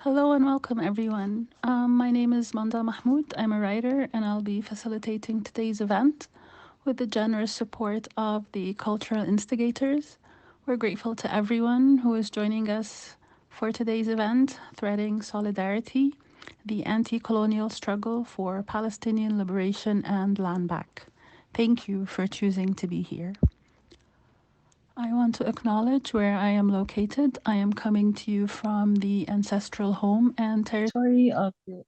Hello and welcome, everyone. My name is Manda Mahmoud. I'm a writer, and I'll be facilitating today's event with the generous support of the cultural instigators. We're grateful to everyone who is joining us for today's event, Threading Solidarity, the anti colonial struggle for Palestinian liberation and land back. Thank you for choosing to be here. I want to acknowledge where I am located. I am coming to you from the ancestral home and territory of the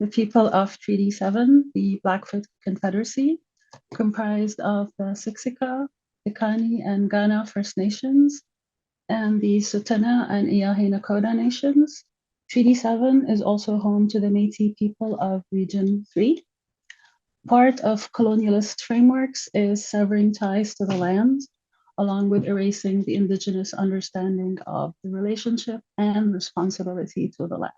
people of Treaty 7, the Blackfoot Confederacy, comprised of the Siksika, Piikani, and Ghana First Nations, and the Tsutana and Îyârhe Nakoda Nations. Treaty 7 is also home to the Métis people of Region 3. Part of colonialist frameworks is severing ties to the land, along with erasing the indigenous understanding of the relationship and responsibility to the land.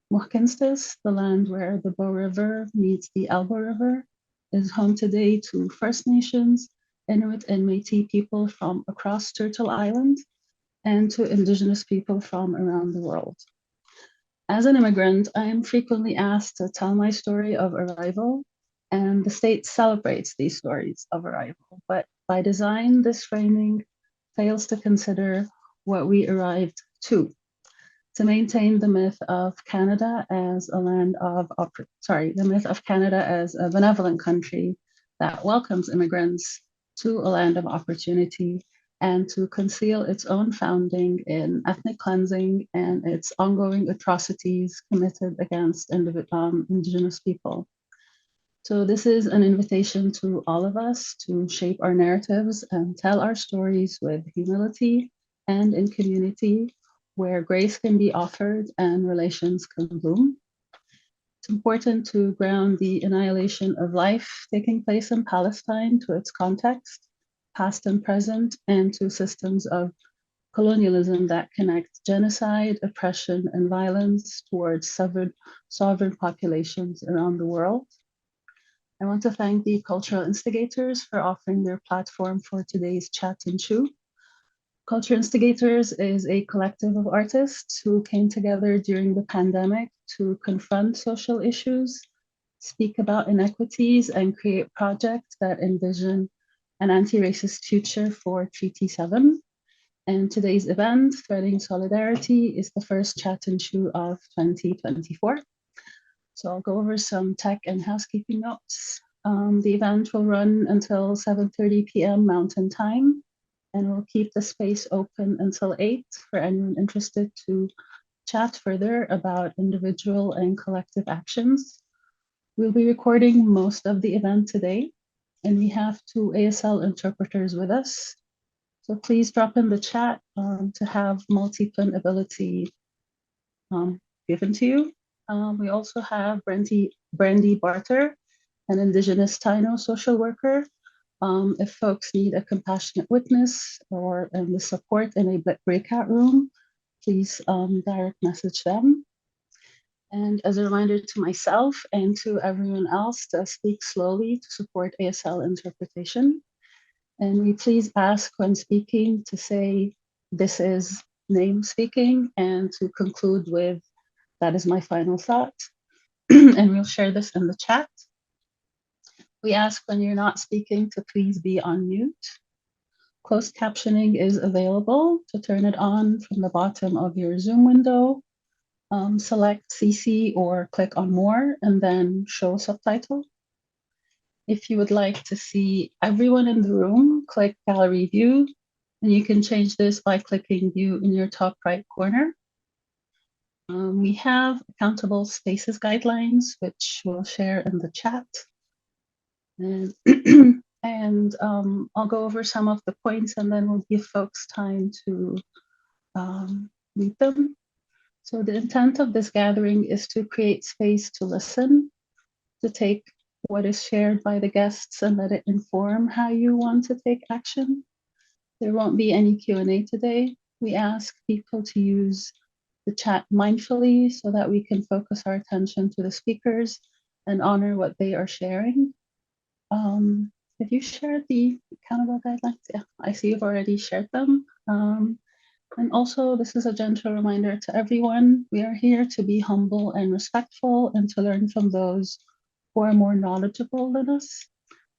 Mohkinstis, the land where the Bow River meets the Elbow River, is home today to First Nations, Inuit and Métis people from across Turtle Island, and to indigenous people from around the world. As an immigrant, I am frequently asked to tell my story of arrival, and the state celebrates these stories of arrival. But by design, this framing fails to consider what we arrived to maintain the myth of Canada as a the myth of Canada as a benevolent country that welcomes immigrants to a land of opportunity, and to conceal its own founding in ethnic cleansing and its ongoing atrocities committed against Indigenous people. So this is an invitation to all of us to shape our narratives and tell our stories with humility and in community, where grace can be offered and relations can bloom. It's important to ground the annihilation of life taking place in Palestine to its context, past and present, and to systems of colonialism that connect genocide, oppression, and violence towards sovereign populations around the world. I want to thank the cultural instigators for offering their platform for today's chat and chew. Culture Instigators is a collective of artists who came together during the pandemic to confront social issues, speak about inequities, and create projects that envision an anti-racist future for Treaty 7. And today's event, Threading Solidarity, is the first chat and chew of 2024. So I'll go over some tech and housekeeping notes. The event will run until 7:30 p.m. Mountain Time, and we'll keep the space open until 8 for anyone interested to chat further about individual and collective actions. We'll be recording most of the event today, and we have 2 ASL interpreters with us. So please drop in the chat to have multi-pun ability given to you. We also have Brandy Barter, an Indigenous Taino social worker. If folks need a compassionate witness or the support in a breakout room, please direct message them. And as a reminder to myself and to everyone else to speak slowly to support ASL interpretation. And we please ask when speaking to say, "This is name speaking," and to conclude with, "That is my final thought." And we'll share this in the chat. We ask when you're not speaking to please be on mute. Closed captioning is available. To turn it on from the bottom of your Zoom window, select CC or click on More and then Show Subtitle. If you would like to see everyone in the room, click Gallery View, and you can change this by clicking View in your top right corner. We have accountable spaces guidelines, which we'll share in the chat. And I'll go over some of the points, and then we'll give folks time to read them. So the intent of this gathering is to create space to listen, to take what is shared by the guests and let it inform how you want to take action. There won't be any Q&A today. We ask people to use the chat mindfully so that we can focus our attention to the speakers and honor what they are sharing. Have you shared the accountable guidelines? Yeah, I see you've already shared them. And also, this is a gentle reminder to everyone, we are here to be humble and respectful and to learn from those who are more knowledgeable than us.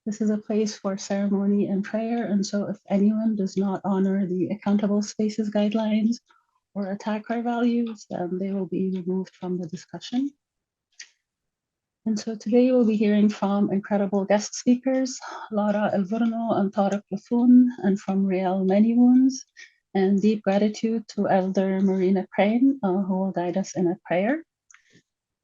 This is a place for ceremony and prayer, and so if anyone does not honor the Accountable Spaces guidelines or attack our values, then they will be removed from the discussion. And so today we'll be hearing from incredible guest speakers, Lara Elborno and Tariq Luthun, and from Real Many Wounds, and deep gratitude to Elder Marina Crane, who will guide us in a prayer.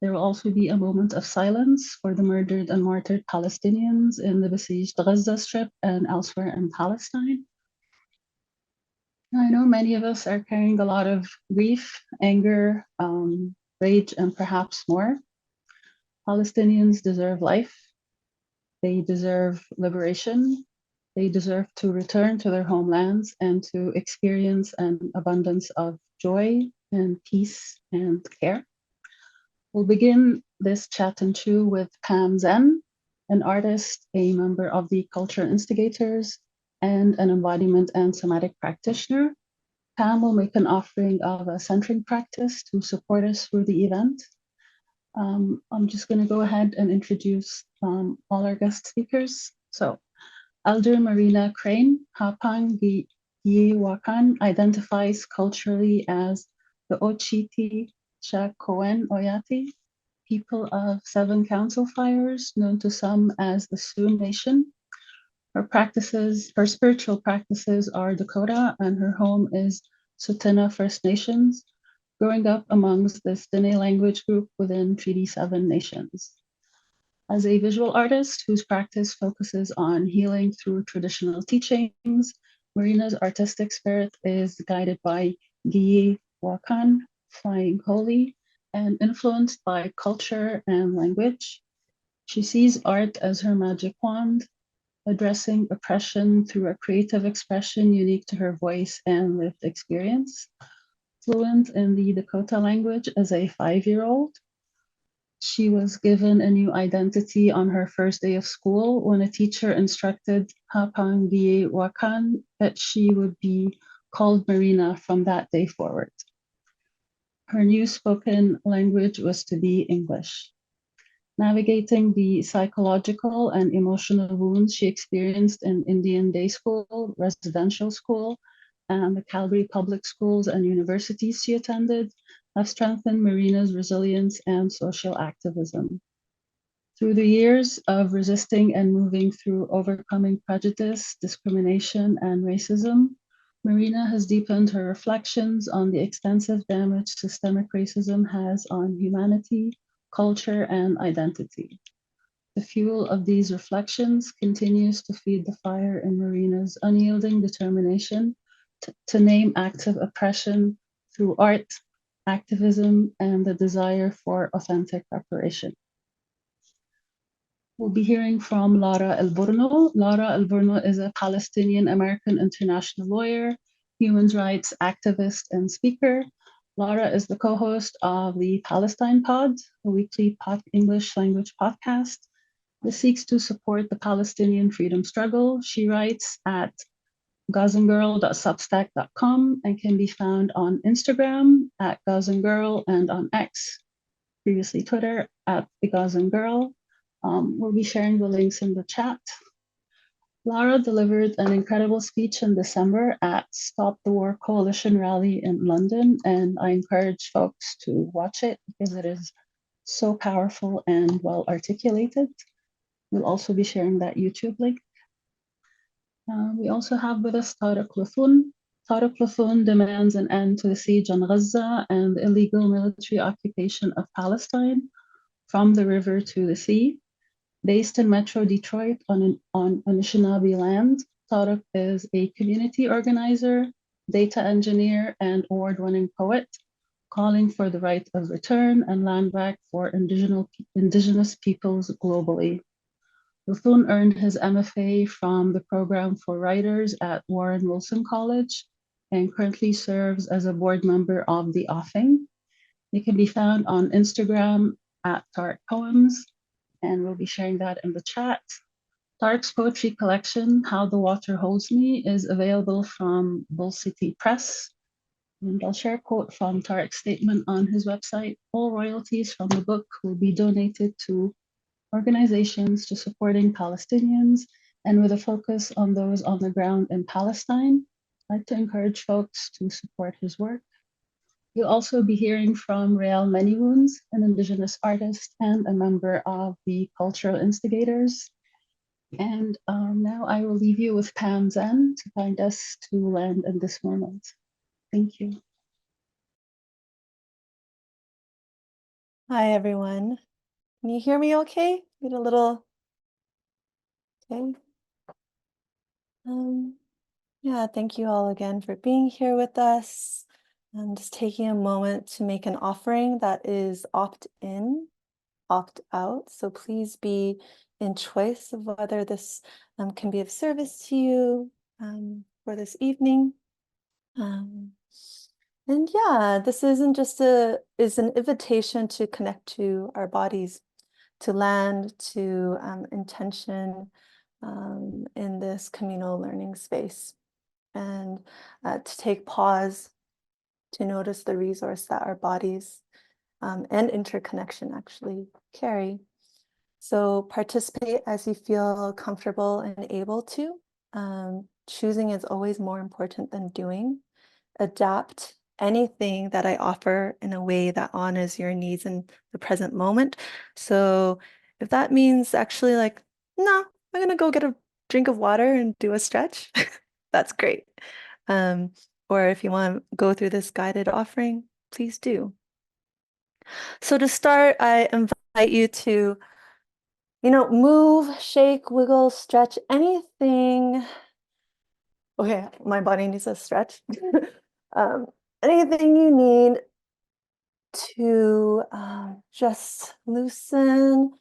There will also be a moment of silence for the murdered and martyred Palestinians in the besieged Gaza Strip and elsewhere in Palestine. I know many of us are carrying a lot of grief, anger, rage, and perhaps more. Palestinians deserve life. They deserve liberation. They deserve to return to their homelands and to experience an abundance of joy and peace and care. We'll begin this chat and chew with Pam Zen, an artist, a member of the Culture Instigators, and an embodiment and somatic practitioner. Pam will make an offering of a centering practice to support us through the event. I'm just going to go ahead and introduce all our guest speakers. So, Elder Marina Crane, Hapang Giwakan, identifies culturally as the Ochiti Chakoen Oyati, people of 7 council fires, known to some as the Sioux Nation. Her spiritual practices are Dakota, and her home is Tsuut'ina First Nations, growing up amongst this Dene language group within Treaty 7 nations. As a visual artist whose practice focuses on healing through traditional teachings, Marina's artistic spirit is guided by Giyi Wakan, flying holy, and influenced by culture and language. She sees art as her magic wand, addressing oppression through a creative expression unique to her voice and lived experience. Fluent in the Dakota language as a 5-year-old, she was given a new identity on her first day of school when a teacher instructed Hapangie Wakan that she would be called Marina from that day forward. Her new spoken language was to be English. Navigating the psychological and emotional wounds she experienced in Indian day school, residential school, and the Calgary public schools and universities she attended have strengthened Marina's resilience and social activism. Through the years of resisting and moving through overcoming prejudice, discrimination, and racism, Marina has deepened her reflections on the extensive damage systemic racism has on humanity, culture, and identity. The fuel of these reflections continues to feed the fire in Marina's unyielding determination to name acts of oppression through art, activism, and the desire for authentic reparation. We'll be hearing from Lara Elborno. Lara Elborno is a Palestinian-American international lawyer, human rights activist, and speaker. Lara is the co-host of the Palestine Pod, a weekly English language podcast that seeks to support the Palestinian freedom struggle. She writes at gazangirl.substack.com and can be found on Instagram at gazangirl and on X, previously Twitter, at the Gazangirl. We'll be sharing the links in the chat. Lara delivered an incredible speech in December at Stop the War Coalition rally in London, and I encourage folks to watch it because it is so powerful and well articulated. We'll also be sharing that YouTube link. We also have with us Tariq Luthun. Tariq Luthun demands an end to the siege on Gaza and the illegal military occupation of Palestine from the river to the sea. Based in Metro Detroit on Anishinaabe land, Tariq is a community organizer, data engineer, and award-winning poet, calling for the right of return and land back for indigenous peoples globally. Luthun earned his MFA from the Program for Writers at Warren Wilson College and currently serves as a board member of the Offing. It can be found on Instagram at Tariq Poems, and we'll be sharing that in the chat. Tariq's poetry collection, How the Water Holds Me, is available from Bull City Press. And I'll share a quote from Tariq's statement on his website. All royalties from the book will be donated to organizations to supporting Palestinians and with a focus on those on the ground in Palestine. I'd like to encourage folks to support his work. You'll also be hearing from Rael Manywoons, an Indigenous artist and a member of the Cultural Instigators. And now I will leave you with Pam Zen to guide us to land in this moment. Thank you. Hi, everyone. Can you hear me okay? Get a little, okay. Yeah, thank you all again for being here with us. I'm just taking a moment to make an offering that is opt-in, opt-out. So please be in choice of whether this can be of service to you for this evening. And yeah, this isn't just is an invitation to connect to our bodies, to land, to intention in this communal learning space, and to take pause to notice the resource that our bodies and interconnection actually carry. So participate as you feel comfortable and able to. Choosing is always more important than doing. Adapt anything that I offer in a way that honors your needs in the present moment. So if that means actually like, no, I'm gonna go get a drink of water and do a stretch, that's great. Or if you want to go through this guided offering, please do. So to start, I invite you to, move, shake, wiggle, stretch, anything. Okay, my body needs a stretch. um, anything you need to just loosen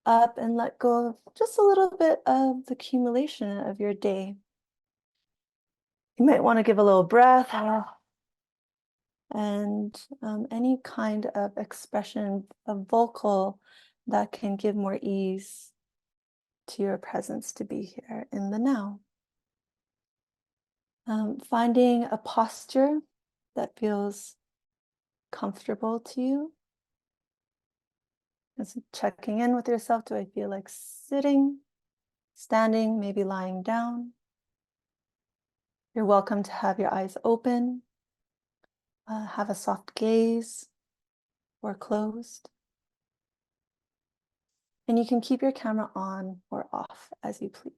up and let go of just a little bit of the accumulation of your day. You might want to give a little breath and any kind of expression of vocal that can give more ease to your presence to be here in the now. Finding a posture that feels comfortable to you. Just checking in with yourself. Do I feel like sitting, standing, maybe lying down? You're welcome to have your eyes open, have a soft gaze, or closed. And you can keep your camera on or off as you please.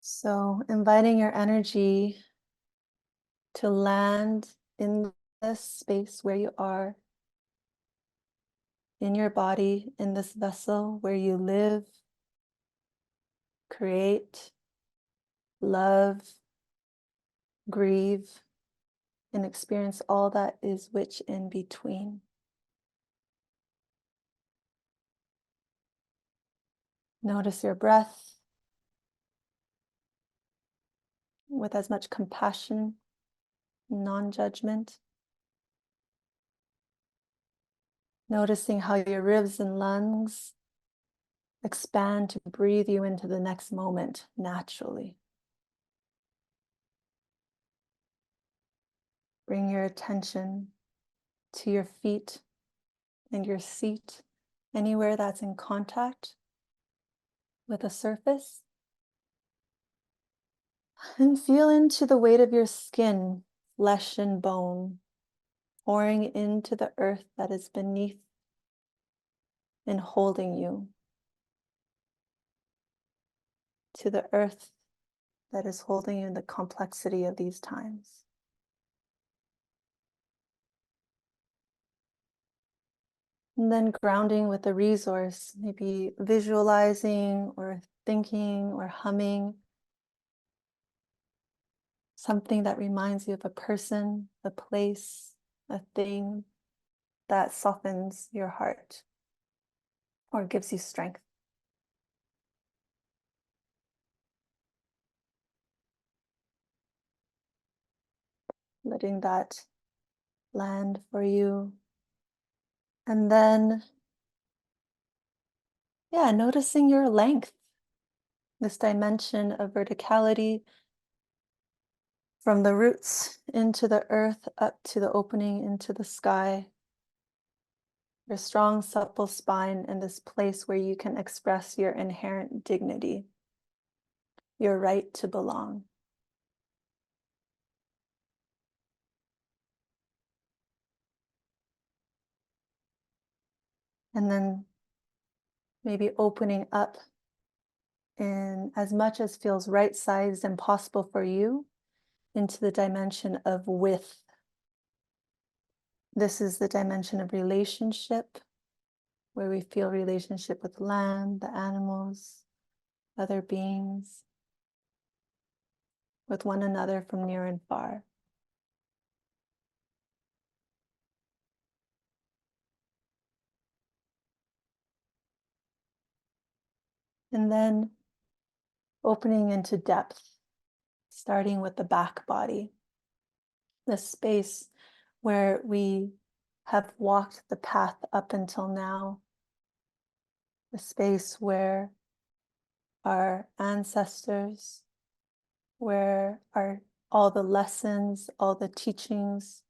So inviting your energy to land in this space where you are, in your body, in this vessel where you live, create, love, grieve, and experience all that is which in between. Notice your breath with as much compassion, non-judgment. Noticing how your ribs and lungs expand to breathe you into the next moment naturally. Bring your attention to your feet and your seat, anywhere that's in contact with a surface. And feel into the weight of your skin, flesh and bone, pouring into the earth that is beneath and holding you, to the earth that is holding you in the complexity of these times. And then grounding with a resource, maybe visualizing or thinking or humming something that reminds you of a person, a place, a thing that softens your heart or gives you strength. Letting that land for you. And then, yeah, noticing your length. this dimension of verticality from the roots into the earth, up to the opening into the sky. Your strong, supple spine and this place where you can express your inherent dignity, your right to belong. And then maybe opening up in as much as feels right-sized and possible for you into the dimension of width. This is the dimension of relationship, where we feel relationship with land, the animals, other beings, with one another from near and far. And then opening into depth, starting with the back body, the space where we have walked the path up until now, the space where our ancestors, where all the lessons, all the teachings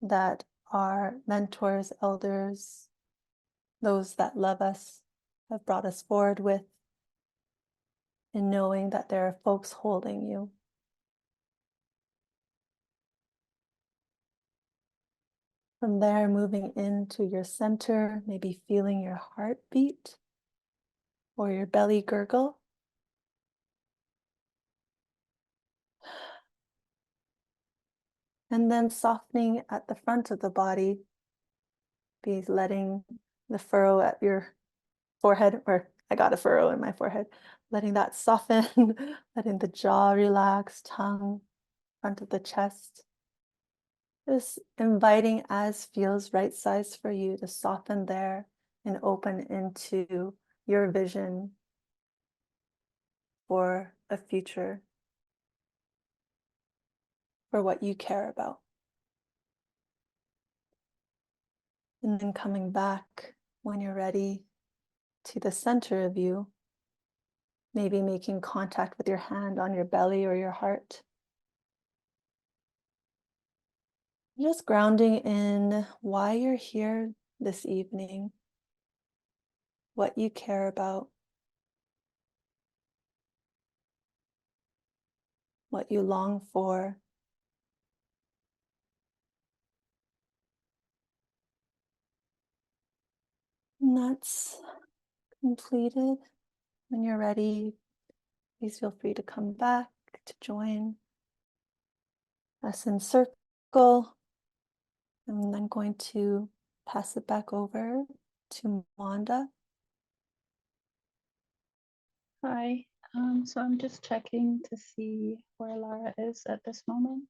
that our mentors, elders, those that love us have brought us forward with, in knowing that there are folks holding you. From there, moving into your center, maybe feeling your heartbeat or your belly gurgle. And then softening at the front of the body, be letting the furrow at your forehead, or I got a furrow in my forehead, letting that soften, letting the jaw relax, tongue, front of the chest. Just inviting as feels right size for you to soften there and open into your vision for a future, for what you care about. And then coming back when you're ready to the center of you, maybe making contact with your hand on your belly or your heart. Just grounding in why you're here this evening, what you care about, what you long for. And that's completed. When you're ready, please feel free to come back to join us in circle. And I'm going to pass it back over to Wanda. Hi. So I'm just checking to see where Lara is at this moment.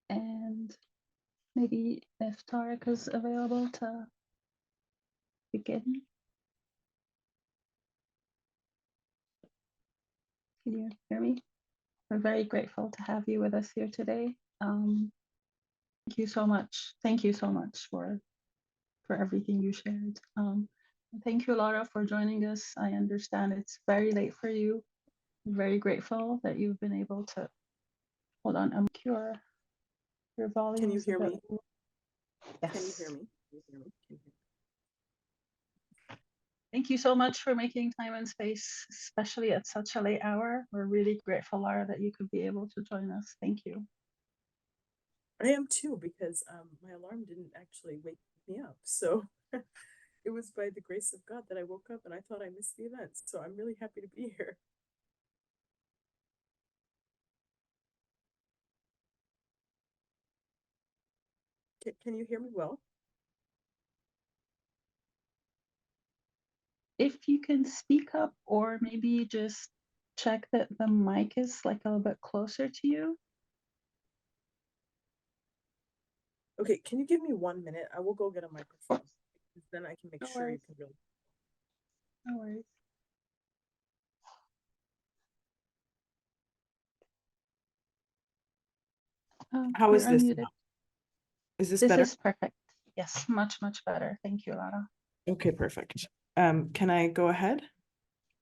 And maybe if Tariq is available to begin. Can you hear me? We're very grateful to have you with us here today. Thank you so much. Thank you so much for everything you shared. Thank you, Lara, for joining us. I understand it's very late for you. I'm very grateful that you've been able to hold on. I'm your volume. Can you hear me? Yes. Can you hear me? Can you hear me? Thank you so much for making time and space, especially at such a late hour. We're really grateful, Lara, that you could be able to join us. Thank you. I am too, because my alarm didn't actually wake me up. So it was by the grace of God that I woke up, and I thought I missed the event. So I'm really happy to be here. Can you hear me well? If you can speak up, or maybe just check that the mic is like a little bit closer to you. Okay, can you give me 1 minute? I will go get a microphone. Then I can make sure you can really. No worries. How is this unmuted. now? Is this This better? is perfect. Yes, much, much better. Thank you, Lara. Okay, perfect. Can I go ahead?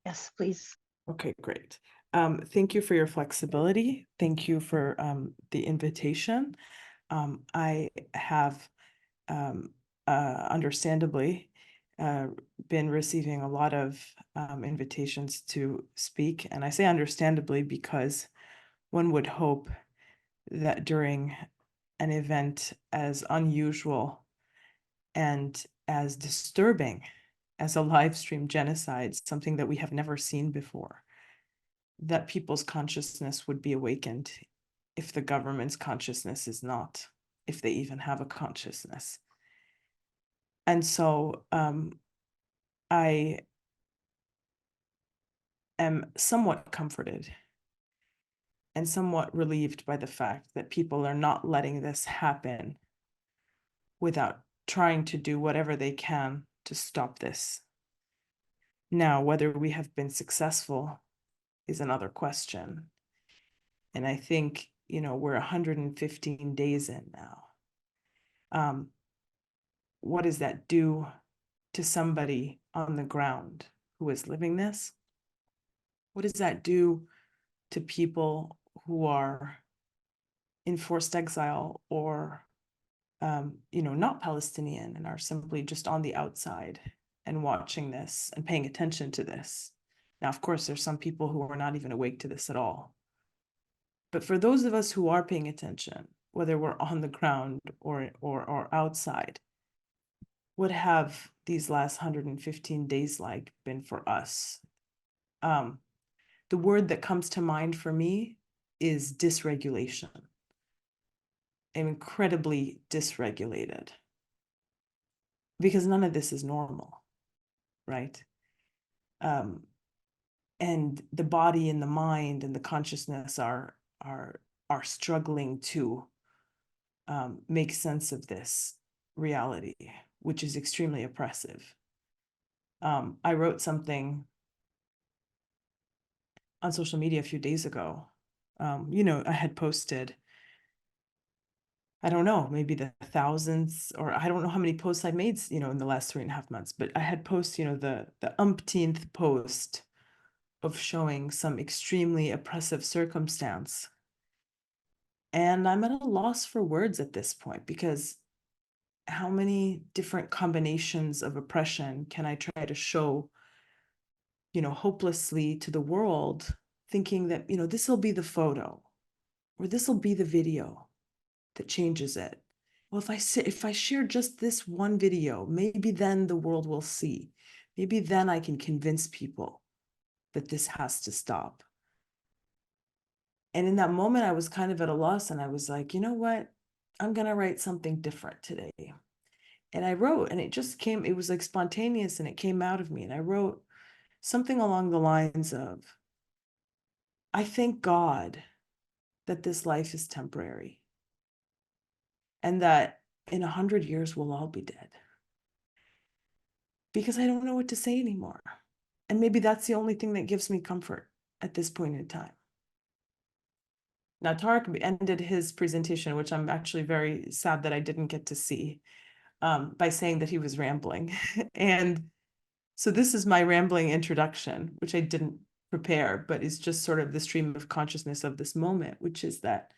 Yes, please. Okay, great. Thank you for your flexibility. Thank you for the invitation. I have understandably been receiving a lot of invitations to speak, and I say understandably because one would hope that during an event as unusual and as disturbing as a live stream genocide, something that we have never seen before, that people's consciousness would be awakened if the government's consciousness is not, if they even have a consciousness. And so I am somewhat comforted and somewhat relieved by the fact that people are not letting this happen without trying to do whatever they can to stop this. Now, whether we have been successful is another question. And I think, we're 115 days in now. What does that do to somebody on the ground who is living this? What does that do to people who are in forced exile or, not Palestinian and are simply just on the outside and watching this and paying attention to this? Now, of course, there's some people who are not even awake to this at all. But for those of us who are paying attention, whether we're on the ground or outside, what have these last 115 days like been for us? The word that comes to mind for me is dysregulation. I'm incredibly dysregulated because none of this is normal, right? And the body and the mind and the consciousness are struggling to make sense of this reality, which is extremely oppressive. I wrote something on social media a few days ago. I had posted, I don't know, maybe the thousands, or I don't know how many posts I made, in the last 3.5 months, but I had posted, the umpteenth post of showing some extremely oppressive circumstance. And I'm at a loss for words at this point, because how many different combinations of oppression can I try to show, hopelessly to the world, thinking that, this will be the photo or this will be the video that changes it. Well, if I share just this one video, maybe then the world will see. Maybe then I can convince people that this has to stop. And in that moment, I was kind of at a loss, and I was like, you know what? I'm going to write something different today. And I wrote, and it was like spontaneous, and it came out of me. And I wrote something along the lines of, I thank God that this life is temporary and that in 100 years, we'll all be dead. Because I don't know what to say anymore. And maybe that's the only thing that gives me comfort at this point in time. Now, Tariq ended his presentation, which I'm actually very sad that I didn't get to see, by saying that he was rambling. And so this is my rambling introduction, which I didn't prepare, but is just sort of the stream of consciousness of this moment, which is that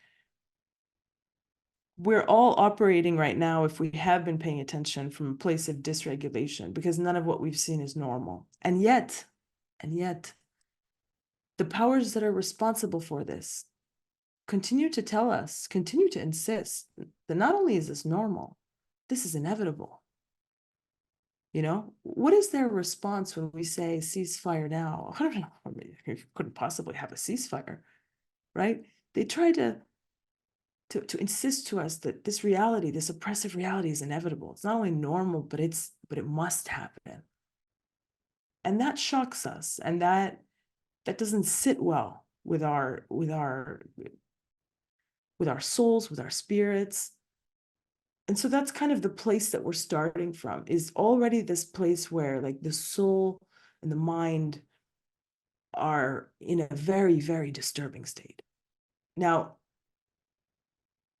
we're all operating right now, if we have been paying attention, from a place of dysregulation, because none of what we've seen is normal. And yet, the powers that are responsible for this continue to insist that not only is this normal, this is inevitable. What is their response when we say ceasefire now? I don't know. I mean, you couldn't possibly have a ceasefire, right? They try to insist to us that this reality, this oppressive reality, is inevitable. It's not only normal, but it must happen. And that shocks us, and that doesn't sit well with our souls, with our spirits. And so that's kind of the place that we're starting from, is already this place where, like, the soul and the mind are in a very, very disturbing state. Now,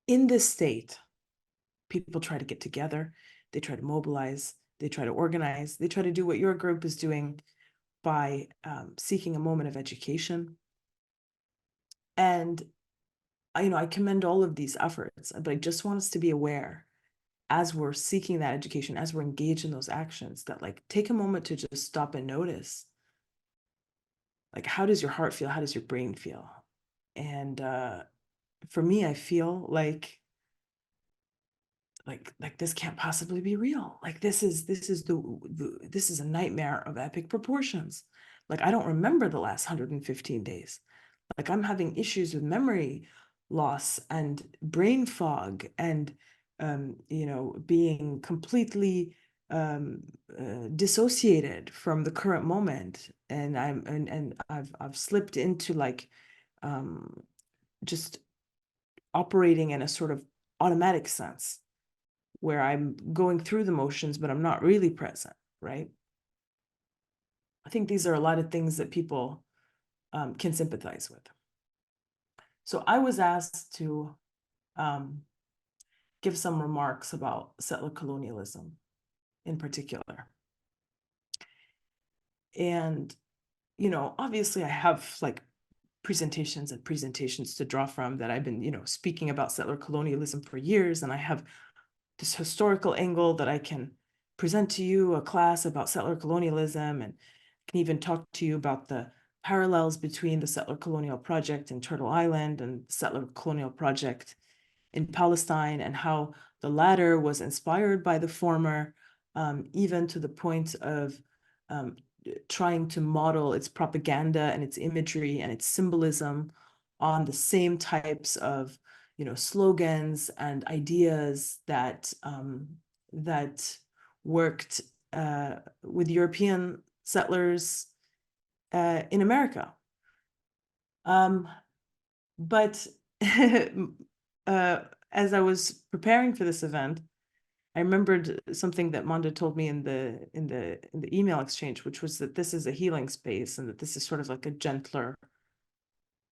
in this state, people try to get together, they try to mobilize, they try to organize, they try to do what your group is doing, by seeking a moment of education. And I commend all of these efforts, but I just want us to be aware as we're seeking that education, as we're engaged in those actions, that like take a moment to just stop and notice, like, how does your heart feel? How does your brain feel? And for me, I feel like this can't possibly be real. Like this is a nightmare of epic proportions. Like I don't remember the last 115 days. Like I'm having issues with memory loss and brain fog and being completely dissociated from the current moment. And I've slipped into like just operating in a sort of automatic sense where I'm going through the motions, but I'm not really present, right? I think these are a lot of things that people can sympathize with. So I was asked to give some remarks about settler colonialism in particular. And, obviously I have like presentations to draw from that I've been, speaking about settler colonialism for years. And I have this historical angle that I can present to you, a class about settler colonialism, and can even talk to you about the parallels between the settler colonial project in Turtle Island and the settler colonial project in Palestine, and how the latter was inspired by the former, even to the point of trying to model its propaganda and its imagery and its symbolism on the same types of slogans and ideas that worked with European settlers in America. But as I was preparing for this event, I remembered something that Manda told me in the email exchange, which was that this is a healing space and that this is sort of like a gentler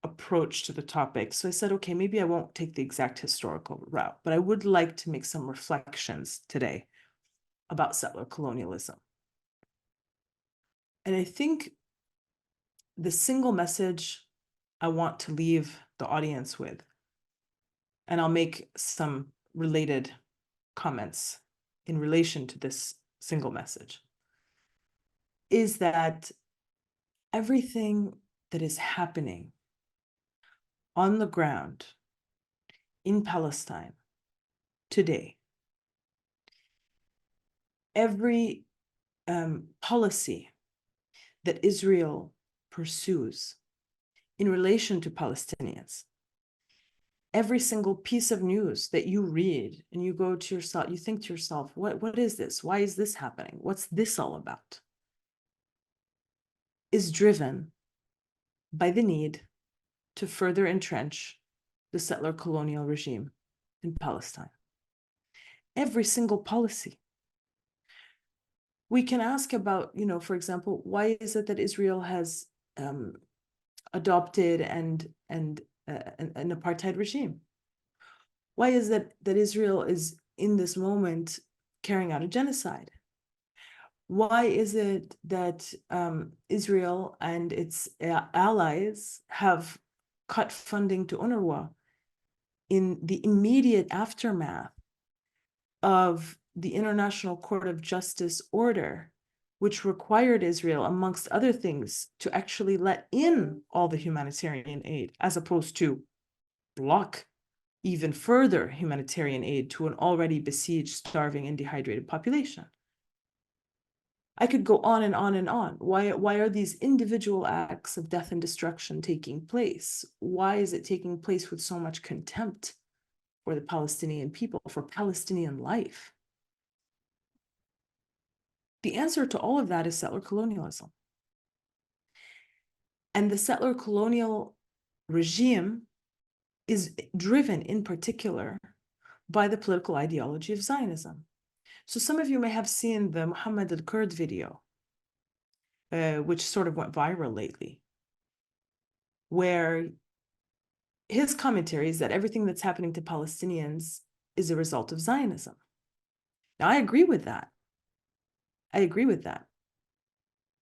approach to the topic. So I said, okay, maybe I won't take the exact historical route, but I would like to make some reflections today about settler colonialism. And I think the single message I want to leave the audience with, and I'll make some related comments in relation to this single message, is that everything that is happening on the ground in Palestine today, every policy that Israel pursues in relation to Palestinians, every single piece of news that you read and you go to yourself, you think to yourself, what is this? Why is this happening? What's this all about? Is driven by the need to further entrench the settler colonial regime in Palestine. Every single policy. We can ask about, for example, why is it that Israel has adopted an apartheid regime? Why is it that Israel is in this moment carrying out a genocide? Why is it that Israel and its allies have cut funding to UNRWA in the immediate aftermath of the International Court of Justice order, which required Israel, amongst other things, to actually let in all the humanitarian aid, as opposed to block even further humanitarian aid to an already besieged, starving, and dehydrated population? I could go on and on and on. Why are these individual acts of death and destruction taking place? Why is it taking place with so much contempt for the Palestinian people, for Palestinian life? The answer to all of that is settler colonialism. And the settler colonial regime is driven in particular by the political ideology of Zionism. So some of you may have seen the Muhammad al-Kurd video, which sort of went viral lately, where his commentary is that everything that's happening to Palestinians is a result of Zionism. Now, I agree with that.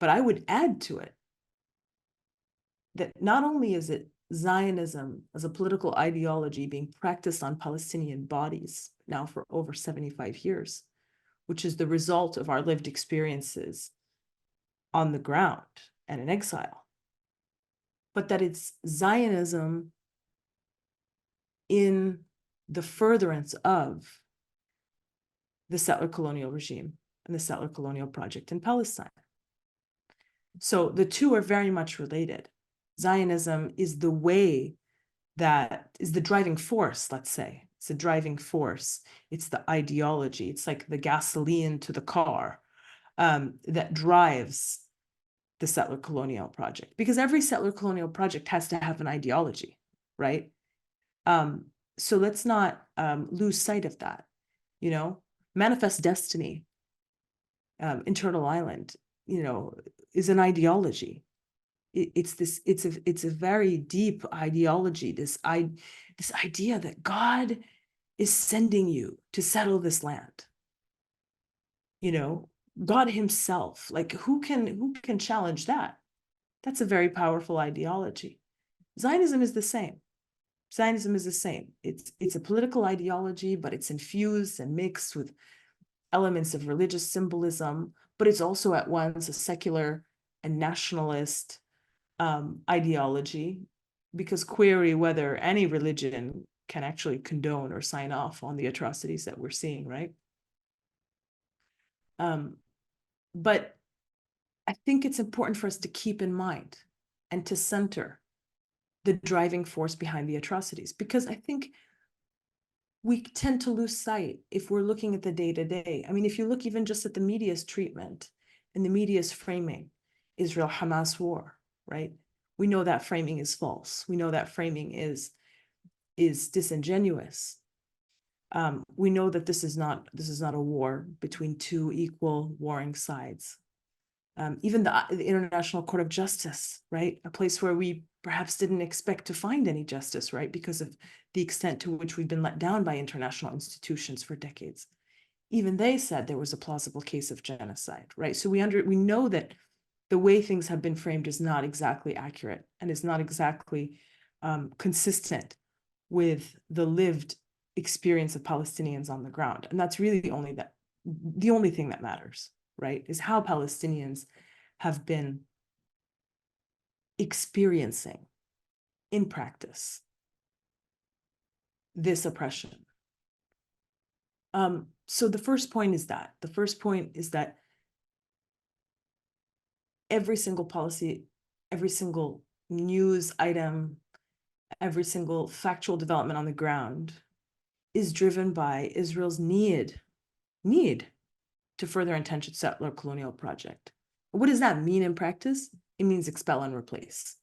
But I would add to it that not only is it Zionism as a political ideology being practiced on Palestinian bodies now for over 75 years, which is the result of our lived experiences on the ground and in exile, but that it's Zionism in the furtherance of the settler colonial regime and the settler colonial project in Palestine. So the two are very much related. Zionism is the way that is the driving force, let's say. It's a driving force. It's the ideology. It's like the gasoline to the car that drives the settler colonial project, because every settler colonial project has to have an ideology, right? So let's not lose sight of that. You know, Manifest Destiny, Internal Island, you know, is an ideology. It's a very deep ideology. This idea that God is sending you to settle this land. You know, God Himself. Like who can challenge that? That's a very powerful ideology. Zionism is the same. Zionism is the same. It's a political ideology, but it's infused and mixed with elements of religious symbolism, but it's also at once a secular and nationalist ideology, because query whether any religion can actually condone or sign off on the atrocities that we're seeing, right? But I think it's important for us to keep in mind and to center the driving force behind the atrocities, because I think we tend to lose sight if we're looking at the day-to-day. I mean, if you look even just at the media's treatment and the media's framing, Israel-Hamas war, right? We know that framing is false. We know that framing is disingenuous. We know that this is not a war between two equal warring sides. Even the International Court of Justice, right? A place where we perhaps didn't expect to find any justice, right? Because of the extent to which we've been let down by international institutions for decades. Even they said there was a plausible case of genocide, right? So we know that the way things have been framed is not exactly accurate and is not exactly consistent with the lived experience of Palestinians on the ground. And that's really the only thing that matters, right? Is how Palestinians have been experiencing in practice this oppression. So the first point is that every single policy, every single news item, every single factual development on the ground is driven by Israel's need to further intention settler colonial project. What does that mean in practice? It means expel and replace.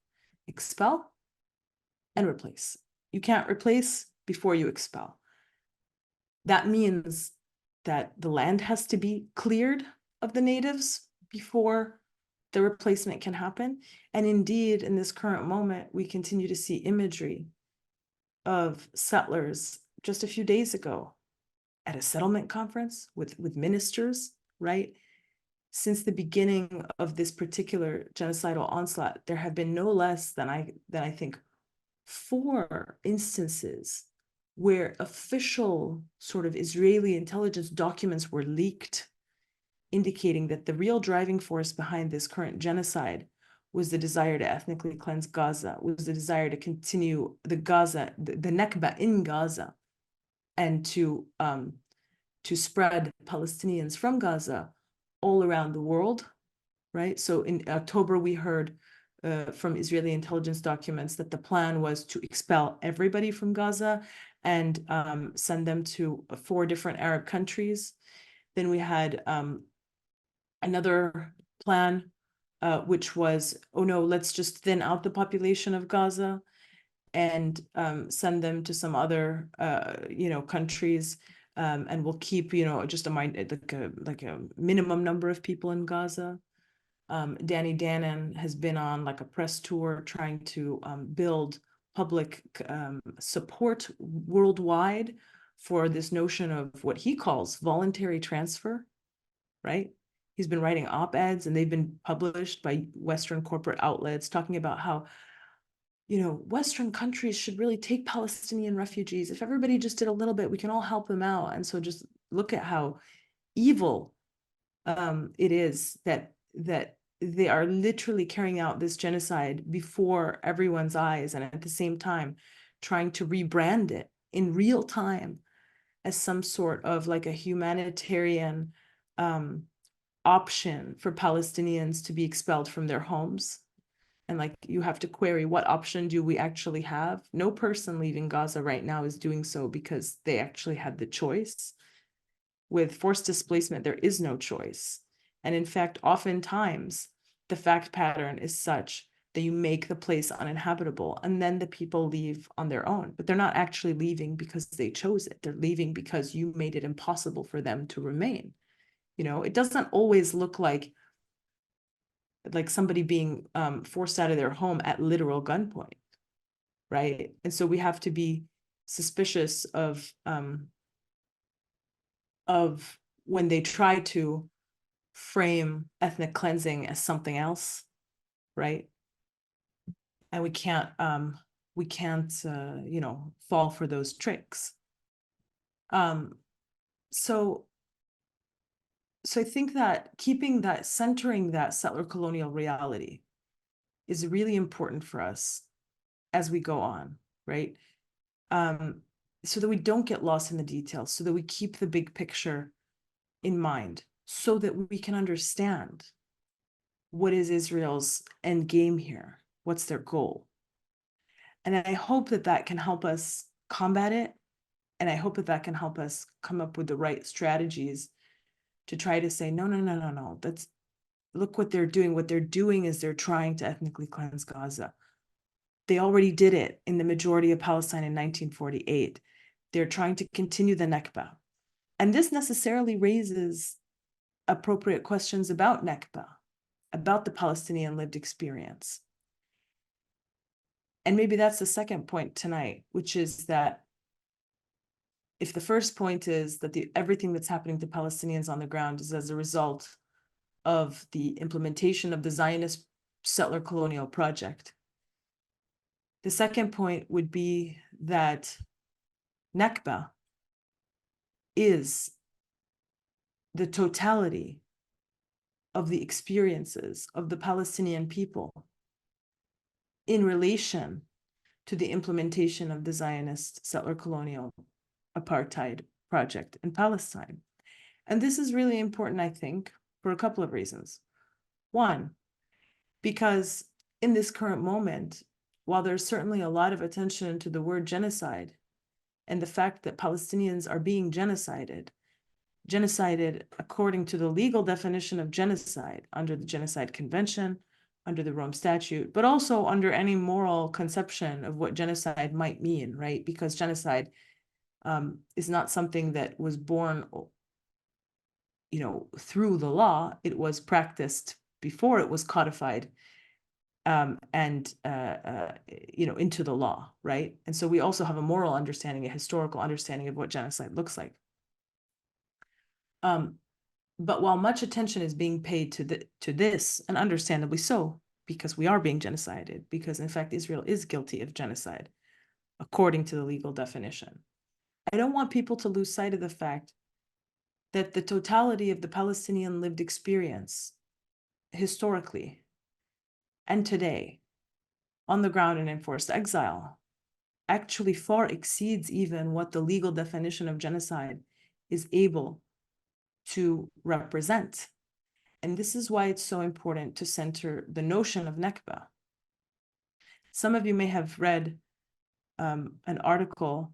Expel and replace. You can't replace before you expel. That means that the land has to be cleared of the natives before the replacement can happen. And indeed, in this current moment, we continue to see imagery of settlers just a few days ago at a settlement conference with ministers, right? Since the beginning of this particular genocidal onslaught, there have been no less than I think 4 instances where official sort of Israeli intelligence documents were leaked, indicating that the real driving force behind this current genocide was the desire to ethnically cleanse Gaza, was the desire to continue the Nakba in Gaza, and to spread Palestinians from Gaza all around the world, right? So in October, we heard from Israeli intelligence documents that the plan was to expel everybody from Gaza and send them to 4 different Arab countries. Then we had another plan, which was, oh no, let's just thin out the population of Gaza and send them to some other, countries, and we'll keep, just like a minimum number of people in Gaza. Danny Danon has been on like a press tour trying to build public support worldwide for this notion of what he calls voluntary transfer, right? He's been writing op-eds, and they've been published by Western corporate outlets talking about how, you know, Western countries should really take Palestinian refugees. If everybody just did a little bit, we can all help them out. And so just look at how evil it is that they are literally carrying out this genocide before everyone's eyes, and at the same time trying to rebrand it in real time as some sort of like a humanitarian option for Palestinians to be expelled from their homes. And like, you have to query, what option do we actually have? No person leaving Gaza right now is doing so because they actually had the choice. With forced displacement, there is no choice. And in fact, oftentimes, the fact pattern is such that you make the place uninhabitable, and then the people leave on their own. But they're not actually leaving because they chose it. They're leaving because you made it impossible for them to remain. You know, it doesn't always look like somebody being forced out of their home at literal gunpoint, right? And so we have to be suspicious of when they try to frame ethnic cleansing as something else, right? And we can't you know, fall for those tricks. So I think that centering that settler colonial reality is really important for us as we go on, right? So that we don't get lost in the details, so that we keep the big picture in mind, so that we can understand what is Israel's end game here, what's their goal. And I hope that that can help us combat it. And I hope that that can help us come up with the right strategies to try to say, no, look what they're doing. What they're doing is they're trying to ethnically cleanse Gaza. They already did it in the majority of Palestine in 1948. They're trying to continue the Nakba. And this necessarily raises appropriate questions about Nakba, about the Palestinian lived experience. And maybe that's the second point tonight, which is that if the first point is that everything that's happening to Palestinians on the ground is as a result of the implementation of the Zionist settler colonial project, the second point would be that Nakba is the totality of the experiences of the Palestinian people in relation to the implementation of the Zionist settler colonial apartheid project in Palestine. And this is really important, I think, for a couple of reasons. One, because in this current moment, while there's certainly a lot of attention to the word genocide and the fact that Palestinians are being genocided according to the legal definition of genocide under the Genocide Convention, under the Rome Statute, but also under any moral conception of what genocide might mean, right? Because genocide is not something that was born, you know, through the law. It was practiced before it was codified and you know, into the law, right? And so we also have a moral understanding, a historical understanding of what genocide looks like. But while much attention is being paid to this, and understandably so, because we are being genocided, because in fact Israel is guilty of genocide according to the legal definition, I don't want people to lose sight of the fact that the totality of the Palestinian lived experience historically and today on the ground and in forced exile actually far exceeds even what the legal definition of genocide is able to represent. And this is why it's so important to center the notion of Nakba. Some of you may have read an article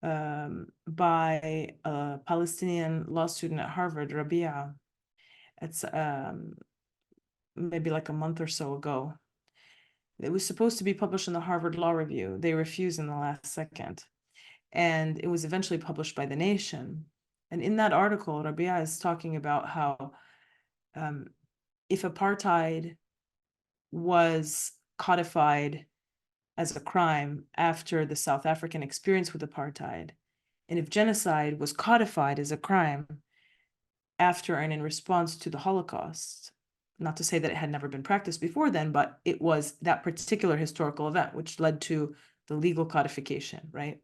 by a Palestinian law student at Harvard, Rabia. It's maybe like a month or so ago. It was supposed to be published in the Harvard Law Review. They refused in the last second. And it was eventually published by The Nation. And in that article, Rabia is talking about how if apartheid was codified as a crime after the South African experience with apartheid, and if genocide was codified as a crime after and in response to the Holocaust. Not to say that it had never been practiced before then, but it was that particular historical event which led to the legal codification, right?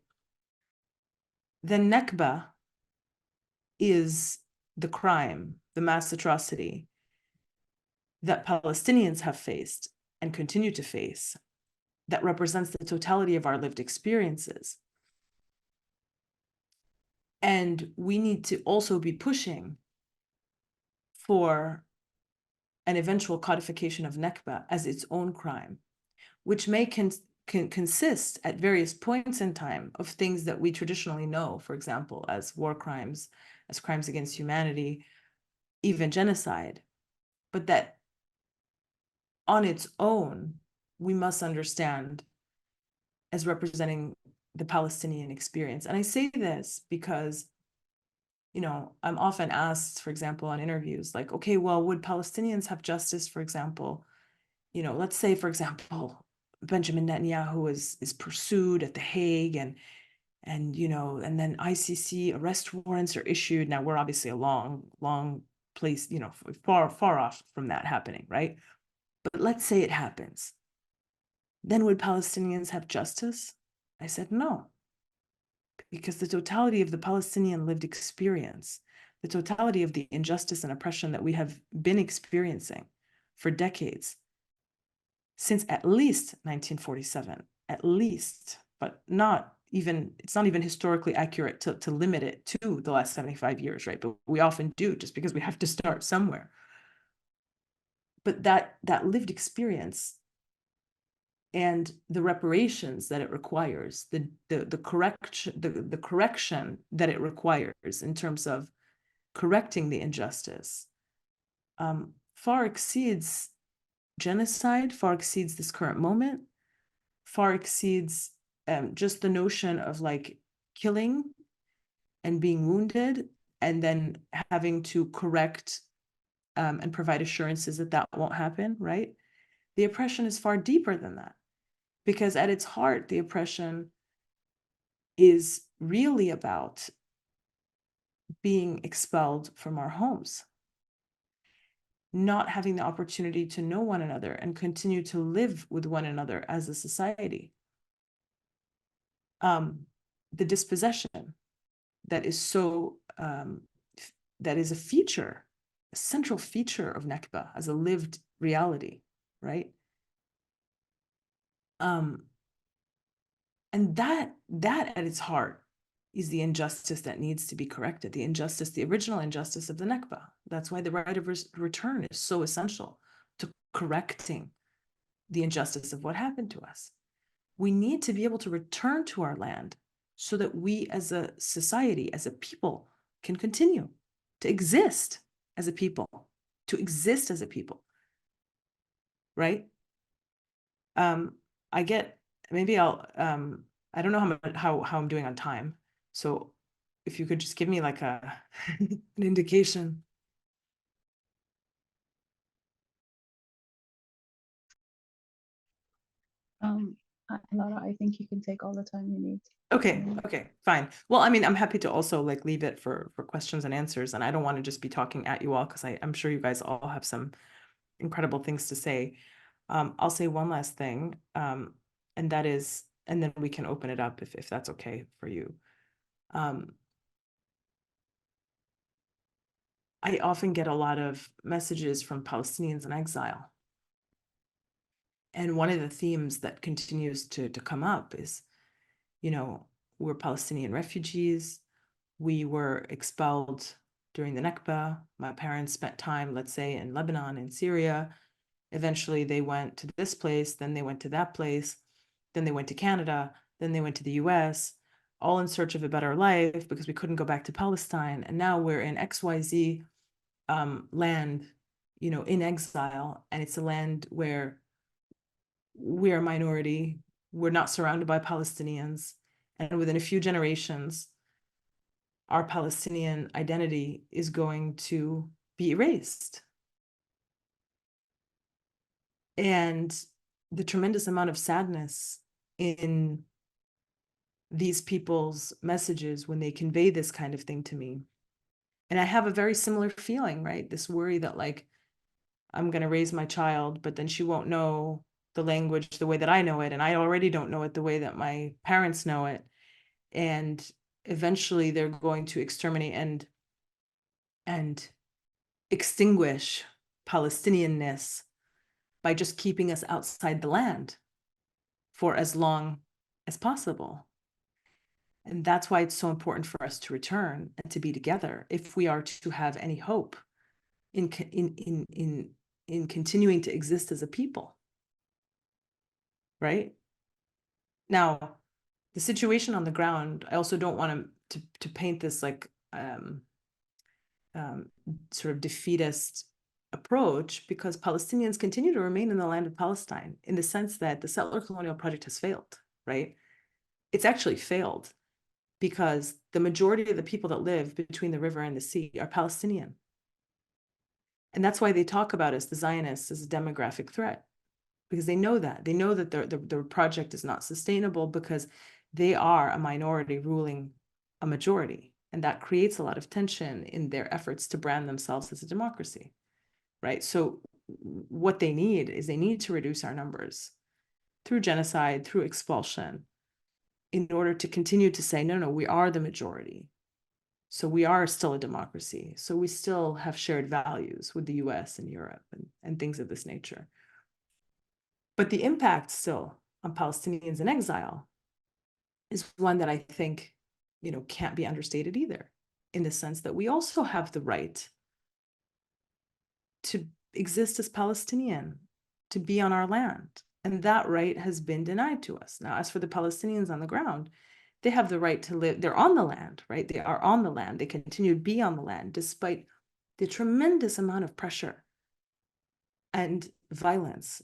Then Nakba is the crime, the mass atrocity that Palestinians have faced and continue to face, that represents the totality of our lived experiences. And we need to also be pushing for an eventual codification of Nakba as its own crime, which may consist at various points in time of things that we traditionally know, for example, as war crimes, as crimes against humanity, even genocide, but that on its own, we must understand as representing the Palestinian experience. And I say this because, you know, I'm often asked, for example, on interviews, like, okay, well, would Palestinians have justice, for example? You know, let's say, for example, Benjamin Netanyahu is pursued at The Hague and you know, and then ICC arrest warrants are issued. Now we're obviously a long place, you know, far off from that happening, right? But let's say it happens. Then would Palestinians have justice? I said no, because the totality of the Palestinian lived experience, the totality of the injustice and oppression that we have been experiencing for decades, since at least 1947, at least, but not even, it's not even historically accurate to limit it to the last 75 years, right? But we often do, just because we have to start somewhere. But that lived experience and the reparations that it requires, the correction that it requires in terms of correcting the injustice, far exceeds genocide, far exceeds this current moment, far exceeds just the notion of like killing and being wounded and then having to correct and provide assurances that that won't happen, right? The oppression is far deeper than that, because at its heart, the oppression is really about being expelled from our homes, not having the opportunity to know one another and continue to live with one another as a society. The dispossession that is so, that is a feature, a central feature of Nakba as a lived reality, right? And that at its heart is the injustice that needs to be corrected, the injustice, the original injustice of the Nakba. That's why the right of return is so essential to correcting the injustice of what happened to us. We need to be able to return to our land so that we as a society, as a people, can continue to exist as a people, right? I get, maybe I'll, I don't know how I'm doing on time. So if you could just give me like an indication. Lara, I think you can take all the time you need. Okay, fine. Well, I mean, I'm happy to also like leave it for questions and answers, and I don't want to just be talking at you all because I'm sure you guys all have some incredible things to say. I'll say one last thing, and that is, and then we can open it up if that's okay for you. I often get a lot of messages from Palestinians in exile. And one of the themes that continues to come up is, you know, we're Palestinian refugees. We were expelled during the Nakba. My parents spent time, let's say, in Lebanon and Syria. Eventually, they went to this place, then they went to that place, then they went to Canada, then they went to the US, all in search of a better life because we couldn't go back to Palestine. And now we're in XYZ land, you know, in exile. And it's a land where we're a minority. We're not surrounded by Palestinians. And within a few generations, our Palestinian identity is going to be erased. And the tremendous amount of sadness in these people's messages when they convey this kind of thing to me And I have a very similar feeling, right? This worry that like, I'm going to raise my child, but then she won't know the language the way that I know it. And I already don't know it the way that my parents know it. And eventually they're going to exterminate and extinguish Palestinianness by just keeping us outside the land for as long as possible. And that's why it's so important for us to return and to be together if we are to have any hope in continuing to exist as a people. Right? Now, the situation on the ground, I also don't want to paint this like sort of defeatist approach, because Palestinians continue to remain in the land of Palestine in the sense that the settler colonial project has failed, right? It's actually failed because the majority of the people that live between the river and the sea are Palestinian. And that's why they talk about us, the Zionists, as a demographic threat, because they know that the project is not sustainable because they are a minority ruling a majority. And that creates a lot of tension in their efforts to brand themselves as a democracy, right? So what they need is they need to reduce our numbers through genocide, through expulsion, in order to continue to say, no, we are the majority. So we are still a democracy. So we still have shared values with the US and Europe and things of this nature. But the impact still on Palestinians in exile is one that I think, can't be understated either, in the sense that we also have the right to exist as Palestinian, to be on our land. And that right has been denied to us. Now, as for the Palestinians on the ground, they have the right to live, they're on the land, right? They are on the land. They continue to be on the land despite the tremendous amount of pressure and violence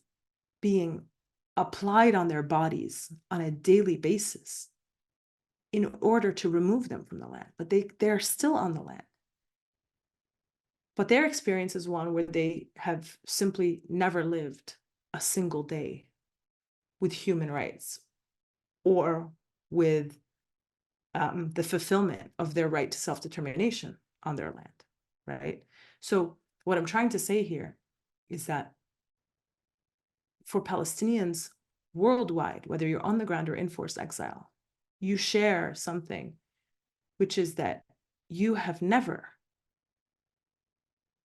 being applied on their bodies on a daily basis in order to remove them from the land. But they're still on the land. But their experience is one where they have simply never lived a single day with human rights or with the fulfillment of their right to self-determination on their land, right? So what I'm trying to say here is that for Palestinians worldwide, whether you're on the ground or in forced exile, you share something, which is that you have never,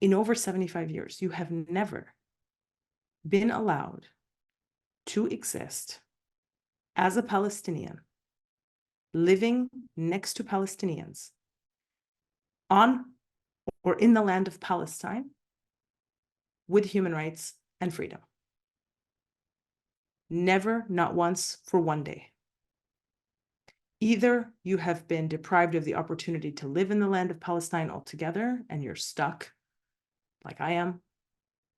in over 75 years, you have never been allowed to exist as a Palestinian, living next to Palestinians on or in the land of Palestine with human rights and freedom. Never, not once, for one day. Either you have been deprived of the opportunity to live in the land of Palestine altogether, and you're stuck, like I am,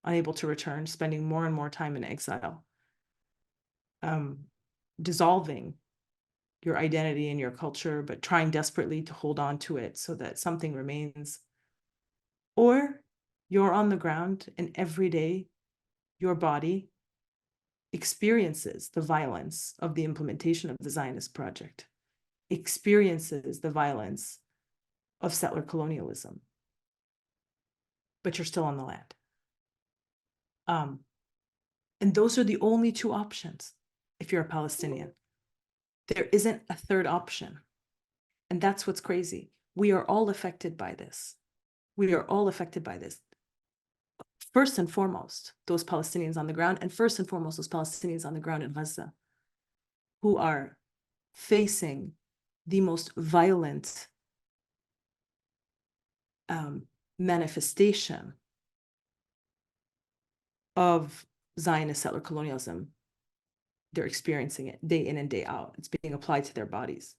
unable to return, spending more and more time in exile, dissolving your identity and your culture, but trying desperately to hold on to it so that something remains. Or you're on the ground and every day your body experiences the violence of the implementation of the Zionist project, experiences the violence of settler colonialism, but you're still on the land. And those are the only two options if you're a Palestinian. There isn't a third option. And that's what's crazy. We are all affected by this. We are all affected by this. First and foremost, those Palestinians on the ground, and first and foremost, those Palestinians on the ground in Gaza, who are facing the most violent manifestation of Zionist settler colonialism. They're experiencing it day in and day out. It's being applied to their bodies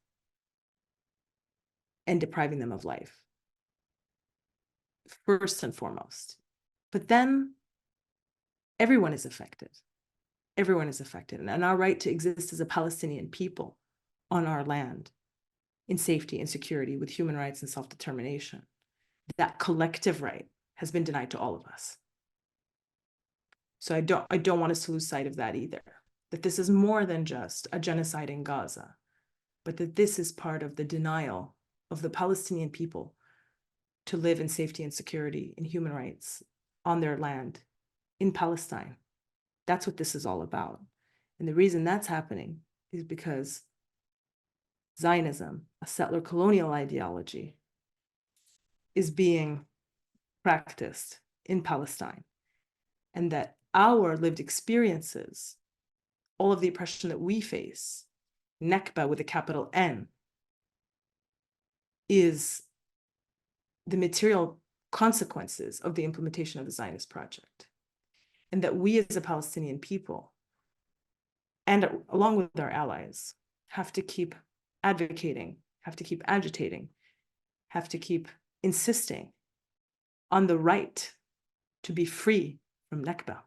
and depriving them of life, first and foremost. But then everyone is affected. Everyone is affected. And our right to exist as a Palestinian people on our land in safety and security with human rights and self-determination, that collective right has been denied to all of us. So I don't want us to lose sight of that either, that this is more than just a genocide in Gaza, but that this is part of the denial of the Palestinian people to live in safety and security and human rights on their land in Palestine. That's what this is all about. And the reason that's happening is because Zionism, a settler colonial ideology, is being practiced in Palestine. And that our lived experiences, all of the oppression that we face, Nakba with a capital N, is the material consequences of the implementation of the Zionist project. And that we as a Palestinian people, and along with our allies, have to keep advocating, have to keep agitating, have to keep insisting on the right to be free from Nakba.